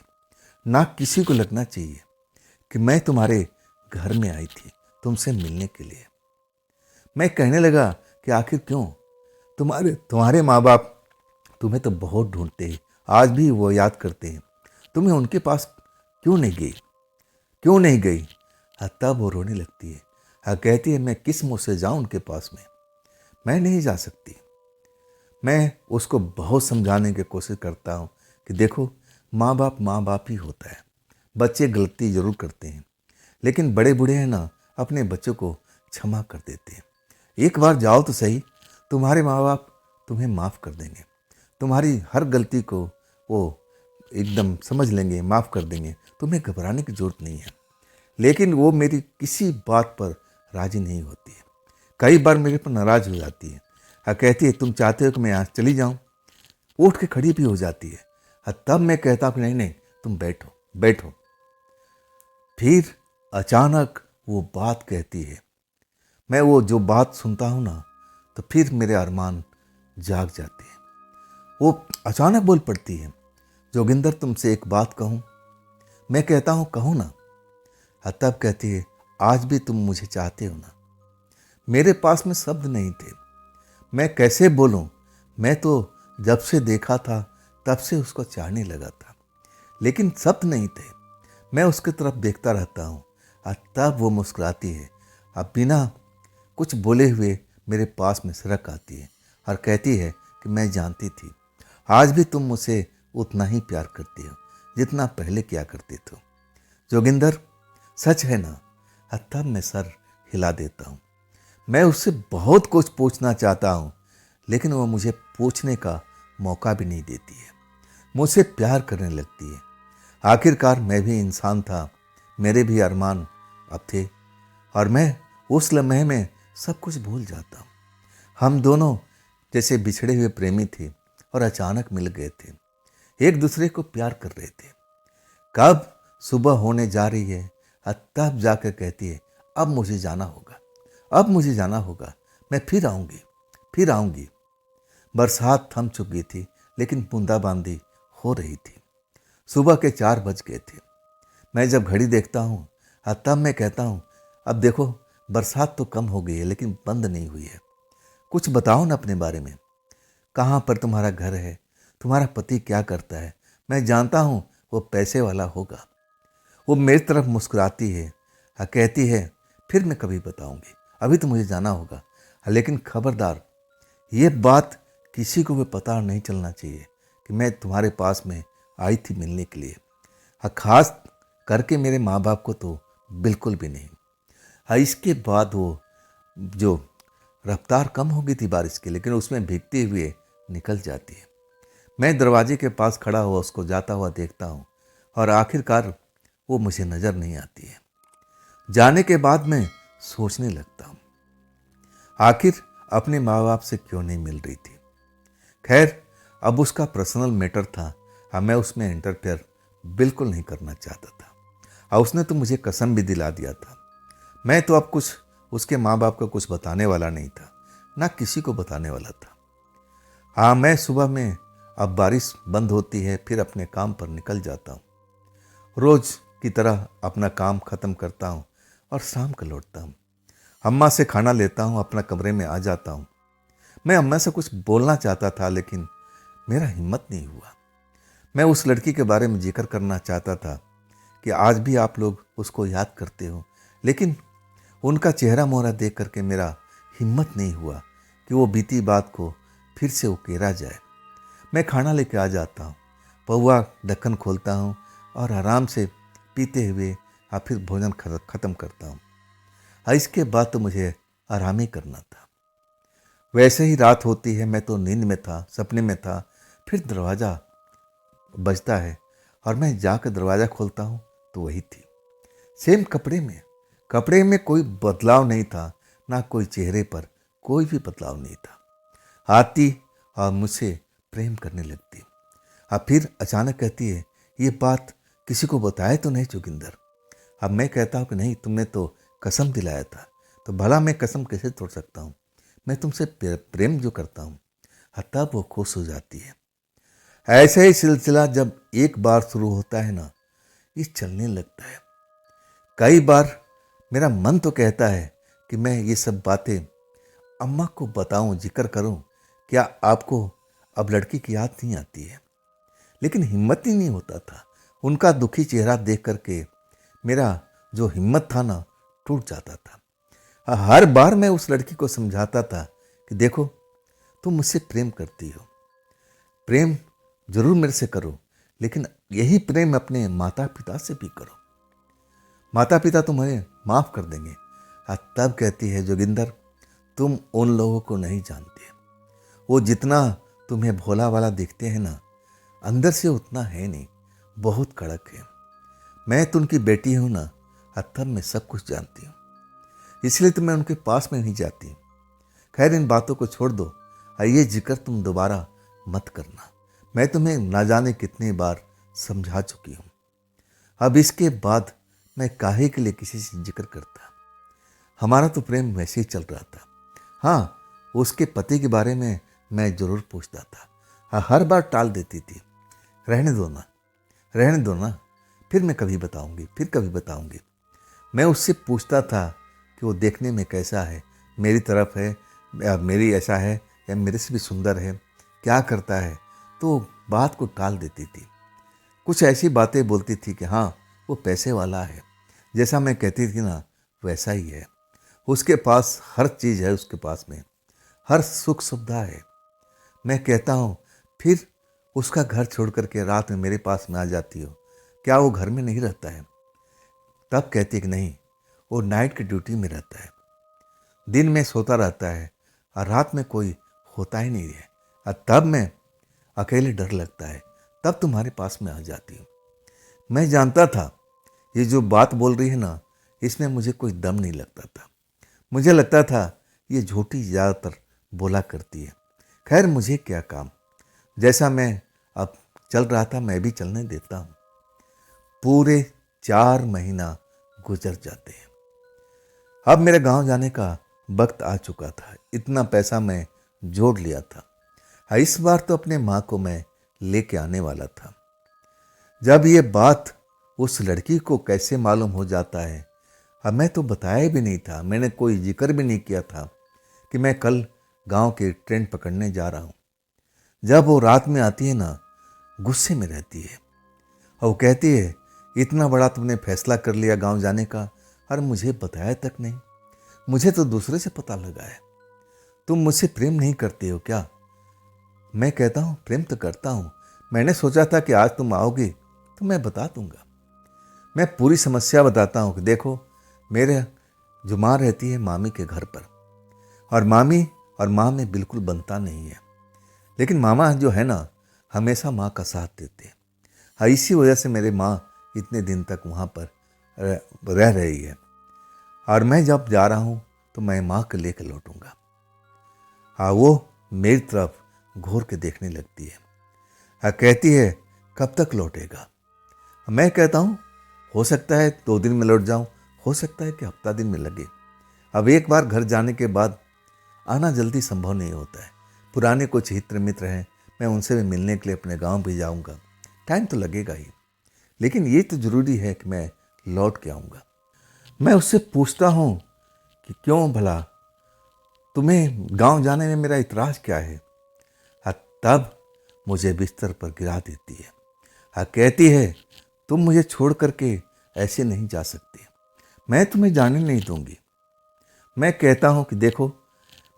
ना किसी को लगना चाहिए कि मैं तुम्हारे घर में आई थी तुमसे मिलने के लिए। मैं कहने लगा कि आखिर क्यों, तुम्हारे माँ बाप तुम्हें तो बहुत ढूंढते हैं, आज भी वो याद करते हैं, तुम्हें उनके पास क्यों नहीं गई। तब वो रोने लगती है, कहती है मैं किस मुँह से जाऊं उनके पास में, मैं नहीं जा सकती। मैं उसको बहुत समझाने की कोशिश करता हूँ कि देखो माँ बाप ही होता है, बच्चे गलती ज़रूर करते हैं, लेकिन बड़े बूढ़े हैं ना, अपने बच्चों को क्षमा कर देते हैं। एक बार जाओ तो सही, तुम्हारे माँ बाप तुम्हें माफ़ कर देंगे। तुम्हारी हर गलती को वो एकदम समझ लेंगे, माफ़ कर देंगे। तुम्हें घबराने की ज़रूरत नहीं है। लेकिन वो मेरी किसी बात पर राज़ी नहीं होती है। कई बार मेरे पर नाराज़ हो जाती है और कहती है तुम चाहते हो कि मैं यहाँ चली जाऊँ। उठ के खड़ी भी हो जाती है और तब मैं कहता हूँ कि नहीं नहीं, तुम बैठो बैठो। फिर अचानक वो बात कहती है। मैं वो जो बात सुनता हूँ ना, तो फिर मेरे अरमान जाग जाते हैं। वो अचानक बोल पड़ती है, जोगिंदर तुमसे एक बात कहूँ। मैं कहता हूँ कहूँ ना। तब कहती है, आज भी तुम मुझे चाहते हो ना। मेरे पास में शब्द नहीं थे, मैं कैसे बोलूँ। मैं तो जब से देखा था तब से उसको चाहने लगा था, लेकिन शब्द नहीं थे। मैं उसकी तरफ देखता रहता हूँ और तब वो मुस्कुराती है। अब बिना कुछ बोले हुए मेरे पास में सरक आती है और कहती है कि मैं जानती थी आज भी तुम मुझसे उतना ही प्यार करती हो जितना पहले किया करते थे। जोगिंदर सच है ना। और तब मैं सर हिला देता हूँ। मैं उससे बहुत कुछ पूछना चाहता हूँ, लेकिन वो मुझे पूछने का मौका भी नहीं देती है। मुझसे प्यार करने लगती है। आखिरकार मैं भी इंसान था, मेरे भी अरमान अब थे और मैं उस लम्हे में सब कुछ भूल जाता हूँ। हम दोनों जैसे बिछड़े हुए प्रेमी थे और अचानक मिल गए थे, एक दूसरे को प्यार कर रहे थे। कब सुबह होने जा रही है और तब जाकर कहती है अब मुझे जाना होगा, अब मुझे जाना होगा, मैं फिर आऊँगी, फिर आऊँगी। बरसात थम चुकी थी, लेकिन बूंदाबांदी हो रही थी। सुबह के 4 बज गए थे। मैं जब घड़ी देखता हूँ तब मैं कहता हूँ अब देखो बरसात तो कम हो गई है, लेकिन बंद नहीं हुई है। कुछ बताओ ना अपने बारे में। कहाँ पर तुम्हारा घर है, तुम्हारा पति क्या करता है। मैं जानता हूँ वो पैसे वाला होगा। वो मेरी तरफ मुस्कुराती है और कहती है फिर मैं कभी बताऊँगी, अभी तो मुझे जाना होगा। लेकिन खबरदार, ये बात किसी को भी पता नहीं चलना चाहिए कि मैं तुम्हारे पास में आई थी मिलने के लिए, और ख़ास करके मेरे माँ बाप को तो बिल्कुल भी नहीं। इसके बाद वो जो रफ्तार कम हो गई थी बारिश की, लेकिन उसमें भीगते हुए निकल जाती है। मैं दरवाजे के पास खड़ा हुआ उसको जाता हुआ देखता हूँ और आखिरकार वो मुझे नज़र नहीं आती है। जाने के बाद मैं सोचने लगता हूँ आखिर अपने माँ बाप से क्यों नहीं मिल रही थी। खैर, अब उसका पर्सनल मैटर था और मैं उसमें इंटरफेयर बिल्कुल नहीं करना चाहता था। और उसने तो मुझे कसम भी दिला दिया था। मैं तो अब कुछ उसके माँ बाप को कुछ बताने वाला नहीं था, ना किसी को बताने वाला था। हाँ, मैं सुबह में अब बारिश बंद होती है फिर अपने काम पर निकल जाता हूँ। रोज़ की तरह अपना काम ख़त्म करता हूँ और शाम को लौटता हूँ। अम्मा से खाना लेता हूँ, अपना कमरे में आ जाता हूँ। मैं अम्मा से कुछ बोलना चाहता था, लेकिन मेरा हिम्मत नहीं हुआ। मैं उस लड़की के बारे में जिक्र करना चाहता था कि आज भी आप लोग उसको याद करते हो, लेकिन उनका चेहरा मोहरा देख करके मेरा हिम्मत नहीं हुआ कि वो बीती बात को फिर से उकेरा जाए। मैं खाना लेके आ जाता हूँ, पौवा ढक्कन खोलता हूँ और आराम से पीते हुए फिर भोजन ख़त्म करता हूँ। इसके बाद तो मुझे आराम ही करना था। वैसे ही रात होती है, मैं तो नींद में था, सपने में था। फिर दरवाज़ा बजता है और मैं जाकर दरवाज़ा खोलता हूँ तो वही थी, सेम कपड़े में कोई बदलाव नहीं था, ना कोई चेहरे पर कोई भी बदलाव नहीं था। आती और मुझसे प्रेम करने लगती। अब फिर अचानक कहती है ये बात किसी को बताया तो नहीं जोगिंदर। अब मैं कहता हूँ कि नहीं, तुमने तो कसम दिलाया था, तो भला मैं कसम कैसे तोड़ सकता हूँ। मैं तुमसे प्रेम जो करता हूँ। तब वो खुश हो जाती है। ऐसे ही सिलसिला जब एक बार शुरू होता है ना, ये चलने लगता है। कई बार मेरा मन तो कहता है कि मैं ये सब बातें अम्मा को बताऊं, जिक्र करूं। क्या आपको अब लड़की की याद नहीं आती है? लेकिन हिम्मत ही नहीं होता था। उनका दुखी चेहरा देख करके मेरा जो हिम्मत था ना, टूट जाता था। हर बार मैं उस लड़की को समझाता था कि देखो, तुम मुझसे प्रेम करती हो, प्रेम जरूर मेरे से करो, लेकिन यही प्रेम अपने माता पिता से भी करो। माता पिता तुम्हें माफ़ कर देंगे, तब कहती है, जोगिंदर तुम उन लोगों को नहीं जानते, वो जितना तुम्हें भोला वाला दिखते हैं ना, अंदर से उतना है नहीं, बहुत कड़क है। मैं तो उनकी बेटी हूँ ना, तब मैं सब कुछ जानती हूँ, इसलिए तो मैं उनके पास में नहीं जाती। खैर इन बातों को छोड़ दो, ये जिक्र तुम दोबारा मत करना, मैं तुम्हें ना जाने कितनी बार समझा चुकी हूँ। अब इसके बाद मैं काहे के लिए किसी से जिक्र करता। हमारा तो प्रेम वैसे ही चल रहा था। हाँ, उसके पति के बारे में मैं जरूर पूछता था, हर बार टाल देती थी। रहने दो ना, रहने दो ना, फिर मैं कभी बताऊंगी, फिर कभी बताऊंगी। मैं उससे पूछता था कि वो देखने में कैसा है, मेरी तरफ है या मेरी ऐसा है या मेरे से भी सुंदर है, क्या करता है, तो बात को टाल देती थी। कुछ ऐसी बातें बोलती थी कि हाँ वो पैसे वाला है, जैसा मैं कहती थी ना वैसा ही है, उसके पास हर चीज़ है, उसके पास में हर सुख सुविधा है। मैं कहता हूँ फिर उसका घर छोड़ करके रात में मेरे पास में आ जाती हो, क्या वो घर में नहीं रहता है? तब कहती कि नहीं, वो नाइट की ड्यूटी में रहता है, दिन में सोता रहता है और रात में कोई होता ही नहीं है, और तब मैं अकेले डर लगता है, तब तुम्हारे पास में आ जाती हूँ। मैं जानता था ये जो बात बोल रही है ना, इसमें मुझे कोई दम नहीं लगता था, मुझे लगता था ये झूठी ज़्यादातर बोला करती है। खैर मुझे क्या काम, जैसा मैं अब चल रहा था मैं भी चलने देता हूँ। पूरे 4 महीना गुजर जाते हैं। अब मेरे गांव जाने का वक्त आ चुका था, इतना पैसा मैं जोड़ लिया था। इस बार तो अपने माँ को मैं लेके आने वाला था। जब ये बात उस लड़की को कैसे मालूम हो जाता है, अब मैं तो बताया भी नहीं था, मैंने कोई जिक्र भी नहीं किया था कि मैं कल गांव की ट्रेन पकड़ने जा रहा हूँ। जब वो रात में आती है ना, गुस्से में रहती है और वो कहती है, इतना बड़ा तुमने फैसला कर लिया गांव जाने का और मुझे बताया तक नहीं, मुझे तो दूसरे से पता लगा है, तुम मुझसे प्रेम नहीं करते हो क्या? मैं कहता हूँ प्रेम तो करता हूँ, मैंने सोचा था कि आज तुम आओगे तो मैं बता दूंगा। मैं पूरी समस्या बताता हूँ कि देखो मेरे जो माँ रहती है मामी के घर पर, और मामी और माँ में बिल्कुल बनता नहीं है, लेकिन मामा जो है ना हमेशा माँ का साथ देते हैं। हाँ, इसी वजह से मेरे माँ इतने दिन तक वहाँ पर रह रही है, और मैं जब जा रहा हूँ तो मैं माँ को लेकर लौटूंगा। हाँ, वो मेरी तरफ घूर के देखने लगती है। हाँ, कहती है कब तक लौटेगा? मैं कहता हूँ हो सकता है 2 दिन में लौट जाऊँ, हो सकता है कि हफ्ता दिन में लगे। अब एक बार घर जाने के बाद आना जल्दी संभव नहीं होता है। पुराने कुछ हित्र मित्र हैं, मैं उनसे भी मिलने के लिए अपने गांव भी जाऊंगा, टाइम तो लगेगा ही, लेकिन ये तो ज़रूरी है कि मैं लौट के आऊँगा। मैं उससे पूछता हूँ कि क्यों भला, तुम्हें गांव जाने में मेरा इतराज़ क्या है? हाँ, तब मुझे बिस्तर पर गिरा देती है। हाँ, कहती है तुम मुझे छोड़ करके ऐसे नहीं जा सकते, मैं तुम्हें जाने नहीं दूंगी। मैं कहता हूँ कि देखो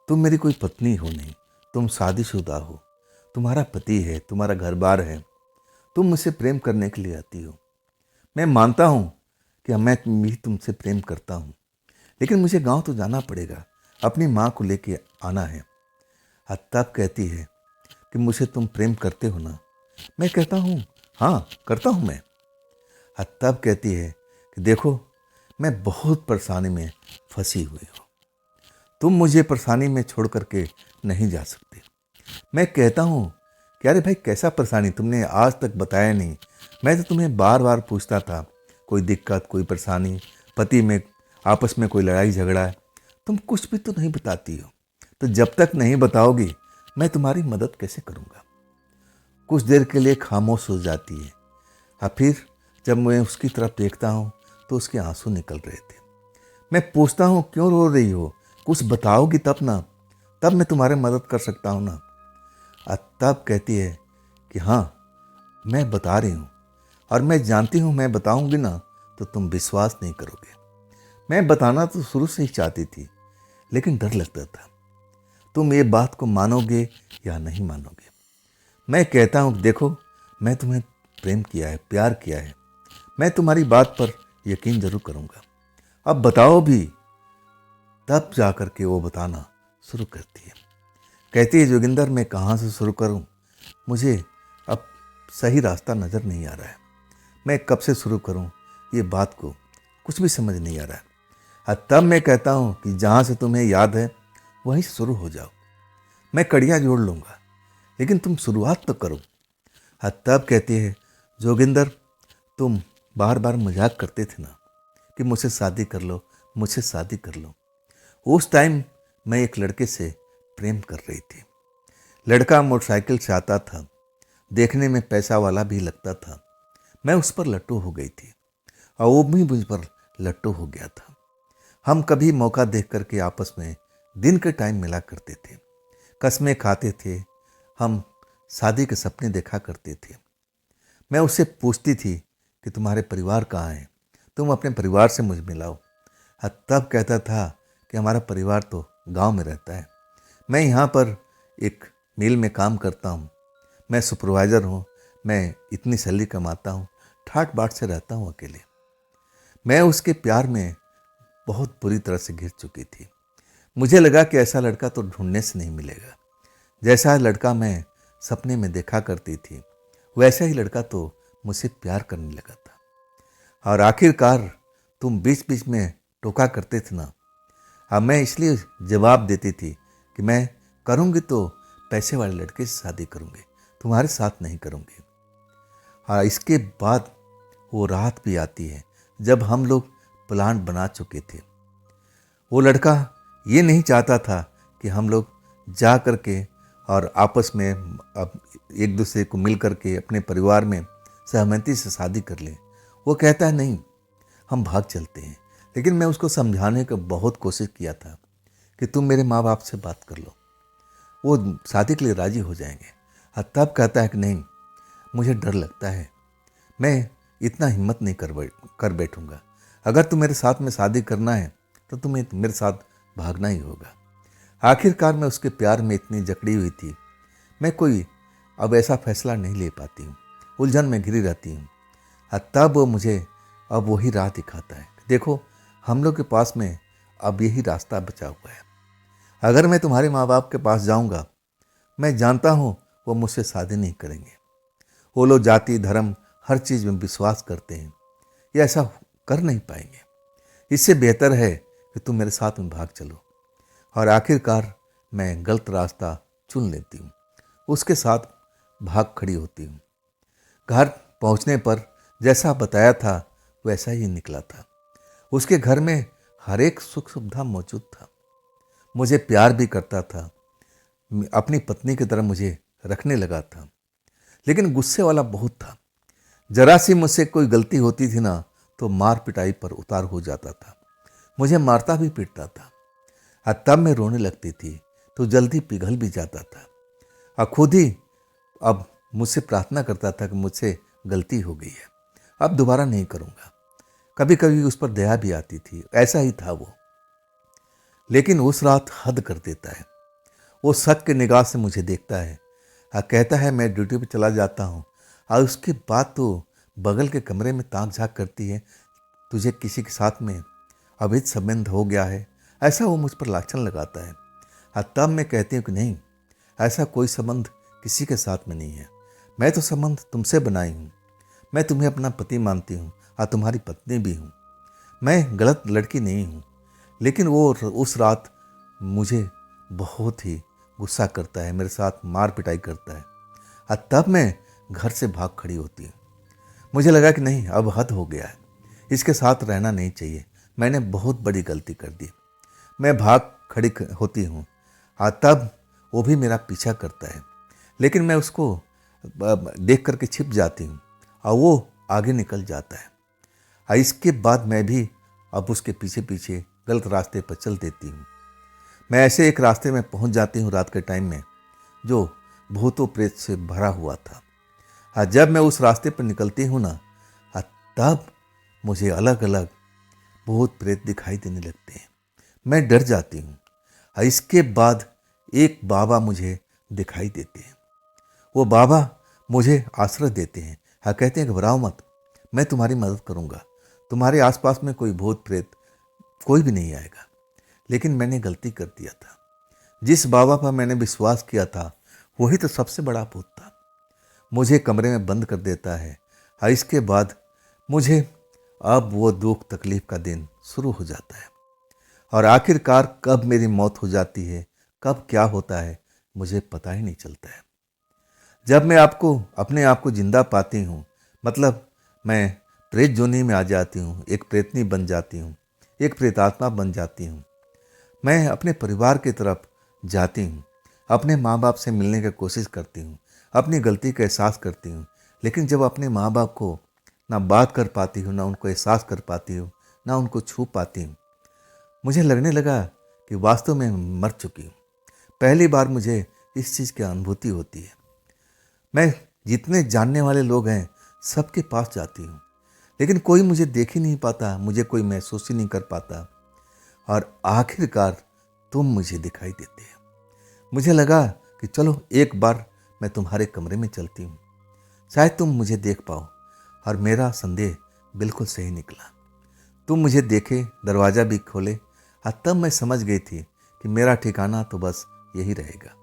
तुम मेरी कोई पत्नी हो नहीं, तुम शादीशुदा हो, तुम्हारा पति है, तुम्हारा घर बार है, तुम मुझसे प्रेम करने के लिए आती हो। मैं मानता हूँ कि मैं भी तुमसे प्रेम करता हूँ, लेकिन मुझे गांव तो जाना पड़ेगा, अपनी माँ को लेके आना है। तब कहती है कि मुझे तुम प्रेम करते हो ना? मैं कहता हूँ हाँ करता हूँ मैं। तब कहती है कि देखो मैं बहुत परेशानी में फंसी हुई हूँ, तुम मुझे परेशानी में छोड़ करके नहीं जा सकते। मैं कहता हूँ कि अरे भाई कैसा परेशानी, तुमने आज तक बताया नहीं, मैं तो तुम्हें बार बार पूछता था, कोई दिक्कत कोई परेशानी, पति में आपस में कोई लड़ाई झगड़ा है, तुम कुछ भी तो नहीं बताती हो। तो जब तक नहीं बताओगी मैं तुम्हारी मदद कैसे करूँगा? कुछ देर के लिए खामोश हो जाती है। फिर जब मैं उसकी तरफ देखता हूँ तो उसके आंसू निकल रहे थे। मैं पूछता हूँ क्यों रो रही हो, कुछ बताओगी तब ना, तब मैं तुम्हारी मदद कर सकता हूँ ना। तब कहती है कि हाँ मैं बता रही हूँ, और मैं जानती हूँ मैं बताऊँगी ना तो तुम विश्वास नहीं करोगे। मैं बताना तो शुरू से ही चाहती थी, लेकिन डर लगता था तुम ये बात को मानोगे या नहीं मानोगे। मैं कहता हूँ देखो मैं तुम्हें प्रेम किया है, प्यार किया है, मैं तुम्हारी बात पर यकीन जरूर करूँगा। अब बताओ भी तब जा कर के वो बताना शुरू करती है। कहती है, जोगिंदर मैं कहाँ से शुरू करूँ, मुझे अब सही रास्ता नज़र नहीं आ रहा है। मैं कब से शुरू करूँ ये बात को कुछ भी समझ नहीं आ रहा है। तब मैं कहता हूँ कि जहाँ से तुम्हें याद है वहीं से शुरू हो जाओ। मैं कड़ियाँ जोड़ लूँगा, लेकिन तुम शुरुआत तो करो। तब कहती है, जोगिंदर तुम बार बार मजाक करते थे ना कि मुझसे शादी कर लो, मुझसे शादी कर लो। उस टाइम मैं एक लड़के से प्रेम कर रही थी। लड़का मोटरसाइकिल से आता था, देखने में पैसा वाला भी लगता था। मैं उस पर लट्टू हो गई थी और वो भी मुझ पर लट्टू हो गया था। हम कभी मौका देख करके आपस में दिन के टाइम मिला करते थे, कस्में खाते थे, हम शादी के सपने देखा करते थे। मैं उससे पूछती थी कि तुम्हारे परिवार कहाँ है, तुम अपने परिवार से मुझे मिलाओ। तब कहता था कि हमारा परिवार तो गांव में रहता है, मैं यहाँ पर एक मिल में काम करता हूँ, मैं सुपरवाइज़र हूँ, मैं इतनी सैलरी कमाता हूँ, ठाट बाट से रहता हूँ अकेले। मैं उसके प्यार में बहुत बुरी तरह से घिर चुकी थी। मुझे लगा कि ऐसा लड़का तो ढूंढने से नहीं मिलेगा। जैसा लड़का मैं सपने में देखा करती थी वैसा ही लड़का तो मुझसे प्यार करने लगा था। और आखिरकार तुम बीच बीच में टोका करते थे ना, अब मैं इसलिए जवाब देती थी कि मैं करूँगी तो पैसे वाले लड़के से शादी करूँगी, तुम्हारे साथ नहीं करूँगी। हाँ, इसके बाद वो रात भी आती है जब हम लोग प्लान बना चुके थे। वो लड़का ये नहीं चाहता था कि हम लोग जा कर के और आपस में अब एक दूसरे को मिल कर के अपने परिवार में सहमति से शादी कर लें। वो कहता है नहीं, हम भाग चलते हैं। लेकिन मैं उसको समझाने की बहुत कोशिश किया था कि तुम मेरे माँ बाप से बात कर लो, वो शादी के लिए राजी हो जाएंगे। और तब कहता है कि नहीं, मुझे डर लगता है, मैं इतना हिम्मत नहीं कर बैठूंगा। अगर तुम्हें मेरे साथ में शादी करना है तो तुम्हें मेरे साथ भागना ही होगा। आखिरकार मैं उसके प्यार में इतनी जकड़ी हुई थी, मैं कोई अब ऐसा फैसला नहीं ले पाती हूँ, उलझन में घिरी रहती हूँ। तब वो मुझे अब वही राह दिखाता है, देखो हम लोग के पास में अब यही रास्ता बचा हुआ है। अगर मैं तुम्हारे माँ बाप के पास जाऊँगा, मैं जानता हूँ वो मुझसे शादी नहीं करेंगे। वो लोग जाति धर्म हर चीज़ में विश्वास करते हैं, ये ऐसा कर नहीं पाएंगे। इससे बेहतर है कि तुम मेरे साथ में भाग चलो। और आखिरकार मैं गलत रास्ता चुन लेती हूँ, उसके साथ भाग खड़ी होती हूँ। घर पहुँचने पर जैसा बताया था वैसा ही निकला था। उसके घर में हर एक सुख सुविधा मौजूद था, मुझे प्यार भी करता था, अपनी पत्नी की तरह मुझे रखने लगा था। लेकिन गुस्से वाला बहुत था, जरा सी मुझसे कोई गलती होती थी ना तो मार पिटाई पर उतार हो जाता था, मुझे मारता भी पीटता था। और तब मैं रोने लगती थी तो जल्दी पिघल भी जाता था और खुद ही अब मुझसे प्रार्थना करता था कि मुझसे गलती हो गई है, अब दोबारा नहीं करूँगा। कभी कभी उस पर दया भी आती थी, ऐसा ही था वो। लेकिन उस रात हद कर देता है, वो शक की निगाह से मुझे देखता है और कहता है मैं ड्यूटी पे चला जाता हूँ। और उसके बाद तो बगल के कमरे में ताक झाँक करती है, तुझे किसी के साथ में अवैध संबंध हो गया है, ऐसा वो मुझ पर लाछन लगाता है। और तब मैं कहती हूँ कि नहीं, ऐसा कोई संबंध किसी के साथ में नहीं है, मैं तो संबंध तुमसे बनाई हूँ, मैं तुम्हें अपना पति मानती हूँ और तुम्हारी पत्नी भी हूँ, मैं गलत लड़की नहीं हूँ। लेकिन वो उस रात मुझे बहुत ही गुस्सा करता है, मेरे साथ मार पिटाई करता है। और तब मैं घर से भाग खड़ी होती हूँ। मुझे लगा कि नहीं, अब हद हो गया है, इसके साथ रहना नहीं चाहिए, मैंने बहुत बड़ी गलती कर दी। मैं भाग खड़ी होती हूँ और तब वो भी मेरा पीछा करता है, लेकिन मैं उसको देख करके छिप जाती हूँ और वो आगे निकल जाता है। और इसके बाद मैं भी अब उसके पीछे पीछे गलत रास्ते पर चल देती हूँ। मैं ऐसे एक रास्ते में पहुँच जाती हूँ रात के टाइम में जो भूतों प्रेत से भरा हुआ था। और जब मैं उस रास्ते पर निकलती हूँ ना, तब मुझे अलग अलग भूत प्रेत दिखाई देने लगते हैं, मैं डर जाती हूँ। और इसके बाद एक बाबा मुझे दिखाई देते हैं, वो बाबा मुझे आश्रय देते हैं और कहते हैं घबराओ मत, मैं तुम्हारी मदद करूँगा, तुम्हारे आसपास में कोई भूत प्रेत कोई भी नहीं आएगा। लेकिन मैंने गलती कर दिया था। जिस बाबा पर मैंने विश्वास किया था वही तो सबसे बड़ा भूत था। मुझे कमरे में बंद कर देता है और इसके बाद मुझे अब वो दुख तकलीफ का दिन शुरू हो जाता है। और आखिरकार कब मेरी मौत हो जाती है, कब क्या होता है, मुझे पता ही नहीं चलता है। जब मैं अपने आप को जिंदा पाती हूँ, मतलब मैं प्रेत जोनी में आ जाती हूँ, एक प्रेतनी बन जाती हूँ, एक प्रेतात्मा बन जाती हूँ। मैं अपने परिवार की तरफ जाती हूँ, अपने माँ बाप से मिलने की कोशिश करती हूँ, अपनी गलती का एहसास करती हूँ। लेकिन जब अपने माँ बाप को ना बात कर पाती हूँ, ना उनको एहसास कर पाती हूँ, ना उनको छू पाती हूँ, मुझे लगने लगा कि वास्तव में मर चुकी हूँ। पहली बार मुझे इस चीज़ की अनुभूति होती है। मैं जितने जानने वाले लोग हैं सबके पास जाती हूँ, लेकिन कोई मुझे देख ही नहीं पाता, मुझे कोई महसूस ही नहीं कर पाता। और आखिरकार तुम मुझे दिखाई देते हो। मुझे लगा कि चलो एक बार मैं तुम्हारे कमरे में चलती हूँ, शायद तुम मुझे देख पाओ। और मेरा संदेह बिल्कुल सही निकला। तुम मुझे देखे, दरवाज़ा भी खोले, और तब मैं समझ गई थी कि मेरा ठिकाना तो बस यही रहेगा।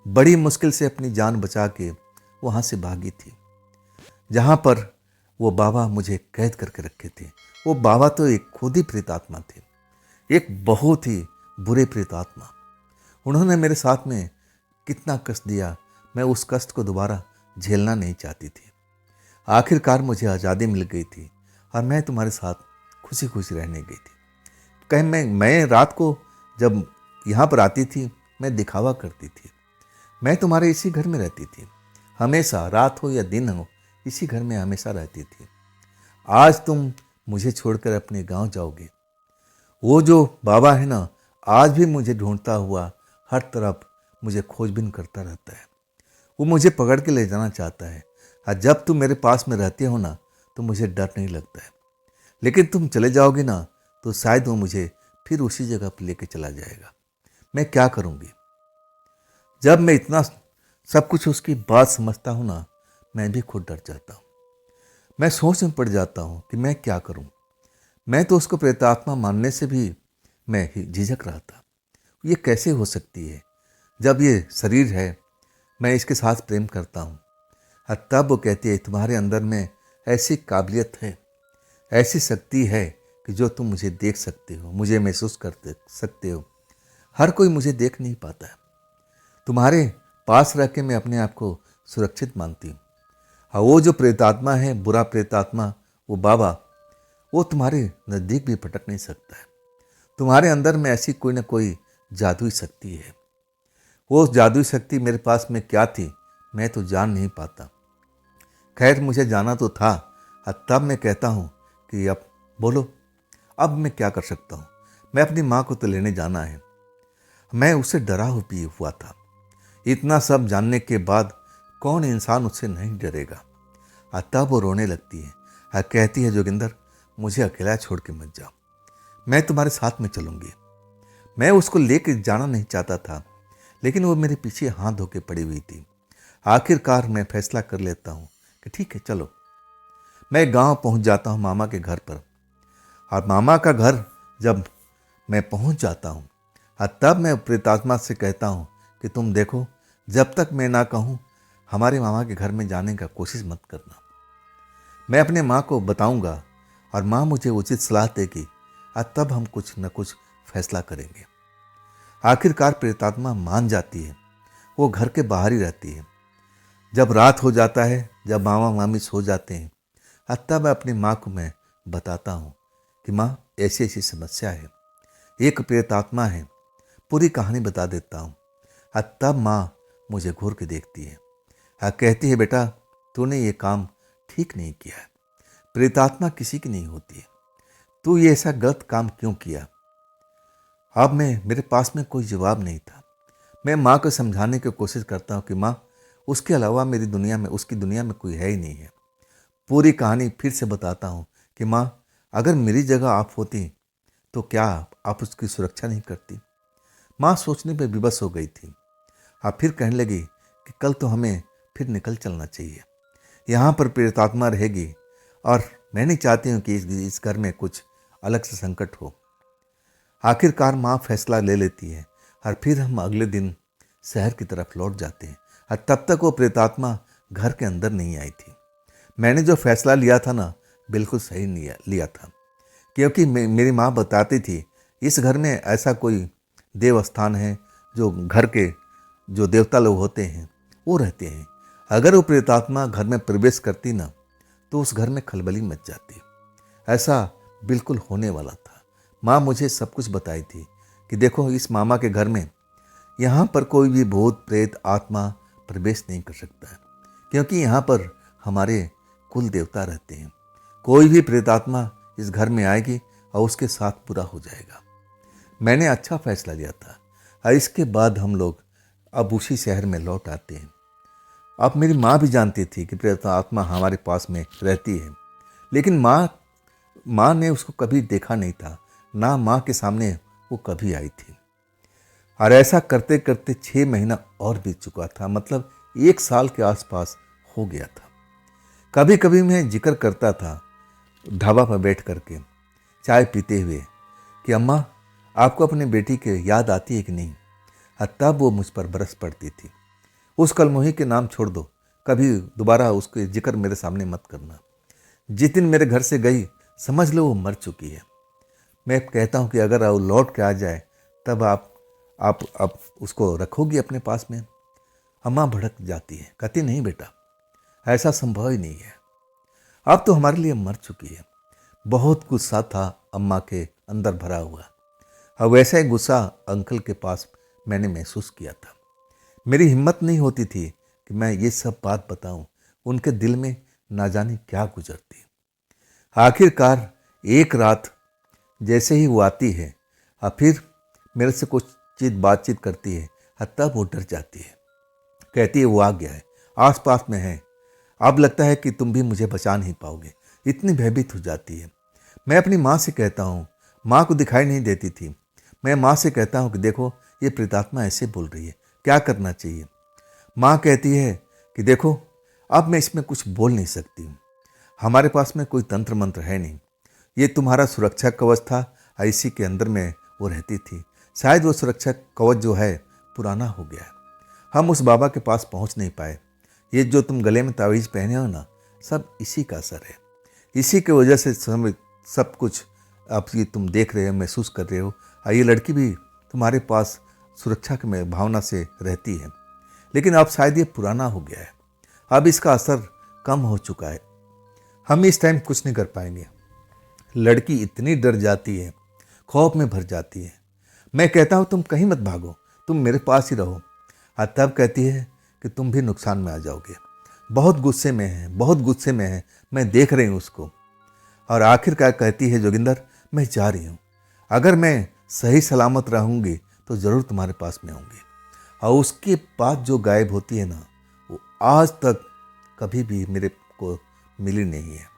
बड़ी मुश्किल से अपनी जान बचा के वहाँ से भागी थी जहाँ पर वो बाबा मुझे कैद करके रखे थे। वो बाबा तो एक खुद ही प्रेतात्मा थे, एक बहुत ही बुरे प्रेतात्मा। उन्होंने मेरे साथ में कितना कष्ट दिया, मैं उस कष्ट को दोबारा झेलना नहीं चाहती थी। आखिरकार मुझे आज़ादी मिल गई थी और मैं तुम्हारे साथ खुशी खुशी रहने गई थी। कहीं मैं रात को जब यहाँ पर आती थी, मैं दिखावा करती थी। मैं तुम्हारे इसी घर में रहती थी, हमेशा, रात हो या दिन हो, इसी घर में हमेशा रहती थी। आज तुम मुझे छोड़कर अपने गांव जाओगे। वो जो बाबा है ना, आज भी मुझे ढूंढता हुआ हर तरफ मुझे खोजबीन करता रहता है। वो मुझे पकड़ के ले जाना चाहता है। और जब तुम मेरे पास में रहते हो ना, तो मुझे डर नहीं लगता है। लेकिन तुम चले जाओगे ना, तो शायद वो मुझे फिर उसी जगह पर लेके चला जाएगा। मैं क्या करूँगी? जब मैं इतना सब कुछ उसकी बात समझता हूँ ना, मैं भी खुद डर जाता हूँ। मैं सोच में पड़ जाता हूँ कि मैं क्या करूँ। मैं तो उसको प्रेतात्मा मानने से भी मैं ही झिझक रहा था। ये कैसे हो सकती है जब ये शरीर है, मैं इसके साथ प्रेम करता हूँ। और तब वो कहती है तुम्हारे अंदर में ऐसी काबिलियत है, ऐसी शक्ति है कि जो तुम मुझे देख सकते हो, मुझे महसूस कर सकते हो। हर कोई मुझे देख नहीं पाता है। तुम्हारे पास रह के मैं अपने आप को सुरक्षित मानती हूँ। और वो जो प्रेतात्मा है, बुरा प्रेतात्मा, वो बाबा, वो तुम्हारे नज़दीक भी भटक नहीं सकता है। तुम्हारे अंदर में ऐसी कोई ना कोई जादुई शक्ति है। वो जादुई शक्ति मेरे पास में क्या थी, मैं तो जान नहीं पाता। खैर, मुझे जाना तो था। और तब मैं कहता हूँ कि अब बोलो, अब मैं क्या कर सकता हूँ? मैं अपनी माँ को तो लेने जाना है। मैं उससे डरा भी हुआ था। इतना सब जानने के बाद कौन इंसान उससे नहीं डरेगा? और तब वो रोने लगती है और कहती है जोगिंदर, मुझे अकेला छोड़ के मत जाओ, मैं तुम्हारे साथ में चलूंगी। मैं उसको लेके जाना नहीं चाहता था, लेकिन वो मेरे पीछे हाथ धो के पड़ी हुई थी। आखिरकार मैं फैसला कर लेता हूँ कि ठीक है चलो। मैं गांव पहुंच जाता हूँ मामा के घर पर। और मामा का घर जब मैं पहुंच जाता हूँ, और तब मैं प्रेतात्मा से कहता हूँ कि तुम देखो, जब तक मैं ना कहूँ हमारे मामा के घर में जाने का कोशिश मत करना। मैं अपने माँ को बताऊँगा और माँ मुझे उचित सलाह देगी, और तब हम कुछ न कुछ फैसला करेंगे। आखिरकार प्रेतात्मा मान जाती है। वो घर के बाहर ही रहती है। जब रात हो जाता है, जब मामा मामी सो जाते हैं, और तब अपनी माँ को मैं बताता हूँ कि माँ, ऐसी ऐसी समस्या है, एक प्रेतात्मा है। पूरी कहानी बता देता हूँ। और तब माँ मुझे घूर के देखती है और कहती है, बेटा, तूने ये काम ठीक नहीं किया है। प्रेतात्मा किसी की नहीं होती है। तू ये ऐसा गलत काम क्यों किया? अब मेरे पास में कोई जवाब नहीं था। मैं माँ को समझाने की कोशिश करता हूँ कि माँ, उसके अलावा मेरी दुनिया में, उसकी दुनिया में कोई है ही नहीं है। पूरी कहानी फिर से बताता हूँ कि माँ, अगर मेरी जगह आप होती तो क्या आप उसकी सुरक्षा नहीं करती? माँ सोचने पे विवश हो गई थी। आप फिर कहने लगी कि कल तो हमें फिर निकल चलना चाहिए। यहाँ पर प्रेतात्मा रहेगी और मैं नहीं चाहती हूँ कि इस घर में कुछ अलग से संकट हो। आखिरकार माँ फैसला ले लेती है और फिर हम अगले दिन शहर की तरफ लौट जाते हैं। और तब तक वो प्रेतात्मा घर के अंदर नहीं आई थी। मैंने जो फैसला लिया था ना, बिल्कुल सही नहीं लिया था, क्योंकि मेरी माँ बताती थी इस घर में ऐसा कोई देव स्थान है, जो घर के जो देवता लोग होते हैं वो रहते हैं। अगर वो प्रेतात्मा घर में प्रवेश करती ना, तो उस घर में खलबली मच जाती। ऐसा बिल्कुल होने वाला था। माँ मुझे सब कुछ बताई थी कि देखो, इस मामा के घर में यहाँ पर कोई भी भूत प्रेत आत्मा प्रवेश नहीं कर सकता है, क्योंकि यहाँ पर हमारे कुल देवता रहते हैं। कोई भी प्रेतात्मा इस घर में आएगी और उसके साथ पूरा हो जाएगा। मैंने अच्छा फैसला लिया था और इसके बाद हम लोग अब उसी शहर में लौट आते हैं। अब मेरी माँ भी जानती थी कि प्रेतात्मा हमारे पास में रहती है, लेकिन माँ ने उसको कभी देखा नहीं था, ना माँ के सामने वो कभी आई थी। और ऐसा करते करते 6 महीना और बीत चुका था, मतलब 1 साल के आसपास हो गया था। कभी कभी मैं जिक्र करता था ढाबा पर बैठ करके चाय पीते हुए कि अम्मा, आपको अपने बेटी की याद आती है कि नहीं। और तब वो मुझ पर बरस पड़ती थी, उस कलमोही के नाम छोड़ दो, कभी दोबारा उसके जिक्र मेरे सामने मत करना। जिस दिन मेरे घर से गई, समझ लो वो मर चुकी है। मैं कहता हूँ कि अगर वो लौट के आ जाए, तब आप उसको रखोगी अपने पास में। अम्मा भड़क जाती है, कहती नहीं बेटा, ऐसा संभव ही नहीं है, अब तो हमारे लिए मर चुकी है। बहुत गुस्सा था अम्मा के अंदर भरा हुआ, और वैसा ही गुस्सा अंकल के पास मैंने महसूस किया था। मेरी हिम्मत नहीं होती थी कि मैं ये सब बात बताऊं, उनके दिल में ना जाने क्या गुजरती। आखिरकार एक रात जैसे ही वो आती है और फिर मेरे से कुछ बातचीत करती है, और तब वो डर जाती है। कहती है वो आ गया है, आसपास में है, अब लगता है कि तुम भी मुझे बचा नहीं पाओगे। इतनी भयभीत हो जाती है। मैं अपनी माँ से कहता हूँ, माँ को दिखाई नहीं देती थी। मैं माँ से कहता हूँ कि देखो, ये प्रेतात्मा ऐसे बोल रही है, क्या करना चाहिए। माँ कहती है कि देखो, अब मैं इसमें कुछ बोल नहीं सकती हूँ, हमारे पास में कोई तंत्र मंत्र है नहीं, ये तुम्हारा सुरक्षा कवच था, इसी के अंदर में वो रहती थी। शायद वो सुरक्षा कवच जो है पुराना हो गया है, हम उस बाबा के पास पहुंच नहीं पाए। ये जो तुम गले में तावीज़ पहने हो ना, सब इसी का असर है, इसी की वजह से सब कुछ आप ये तुम देख रहे हो, महसूस कर रहे हो। और ये लड़की भी तुम्हारे पास सुरक्षा की भावना से रहती है, लेकिन अब शायद ये पुराना हो गया है, अब इसका असर कम हो चुका है, हम इस टाइम कुछ नहीं कर पाएंगे। लड़की इतनी डर जाती है, खौफ में भर जाती है। मैं कहता हूँ तुम कहीं मत भागो, तुम मेरे पास ही रहो। और तब कहती है कि तुम भी नुकसान में आ जाओगे, बहुत गुस्से में है, बहुत गुस्से में है, मैं देख रही हूँ उसको। और आखिरकार कहती है, जोगिंदर मैं जा रही हूँ, अगर मैं सही सलामत रहूँगी तो ज़रूर तुम्हारे पास में आऊँगी। और उसके बाद जो गायब होती है ना, वो आज तक कभी भी मेरे को मिली नहीं है।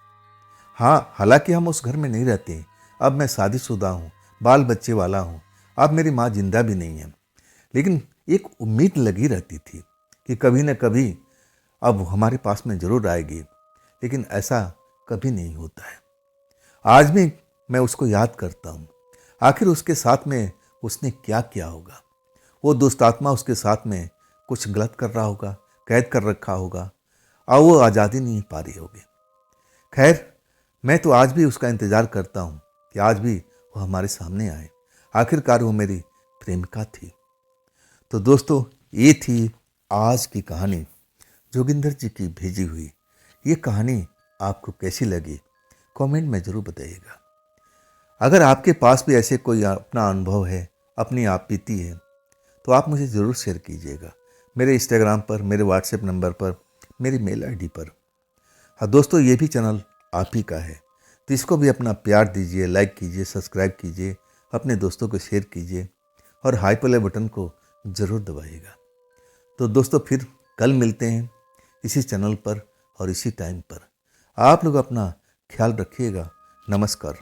हाँ, हालांकि हम उस घर में नहीं रहते, अब मैं शादीशुदा हूँ, बाल बच्चे वाला हूँ, अब मेरी माँ जिंदा भी नहीं है, लेकिन एक उम्मीद लगी रहती थी कि कभी न कभी अब हमारे पास में ज़रूर आएगी, लेकिन ऐसा कभी नहीं होता है। आज भी मैं उसको याद करता हूँ, आखिर उसके साथ में उसने क्या किया होगा। वो दुष्ट आत्मा उसके साथ में कुछ गलत कर रहा होगा, कैद कर रखा होगा, और वो आज़ादी नहीं पा रही होगी। खैर, मैं तो आज भी उसका इंतज़ार करता हूँ कि आज भी वो हमारे सामने आए। आखिरकार वो मेरी प्रेमिका थी। तो दोस्तों, ये थी आज की कहानी, जोगिंदर जी की भेजी हुई। ये कहानी आपको कैसी लगी, कमेंट में ज़रूर बताइएगा। अगर आपके पास भी ऐसे कोई अपना अनुभव है, अपनी आप बीती है, तो आप मुझे ज़रूर शेयर कीजिएगा, मेरे इंस्टाग्राम पर, मेरे व्हाट्सएप नंबर पर, मेरी मेल आईडी पर। हाँ दोस्तों, ये भी चैनल आप ही का है, तो इसको भी अपना प्यार दीजिए, लाइक कीजिए, सब्सक्राइब कीजिए, अपने दोस्तों को शेयर कीजिए, और हाई वाले बटन को ज़रूर दबाइएगा। तो दोस्तों, फिर कल मिलते हैं इसी चैनल पर और इसी टाइम पर। आप लोग अपना ख्याल रखिएगा। नमस्कार।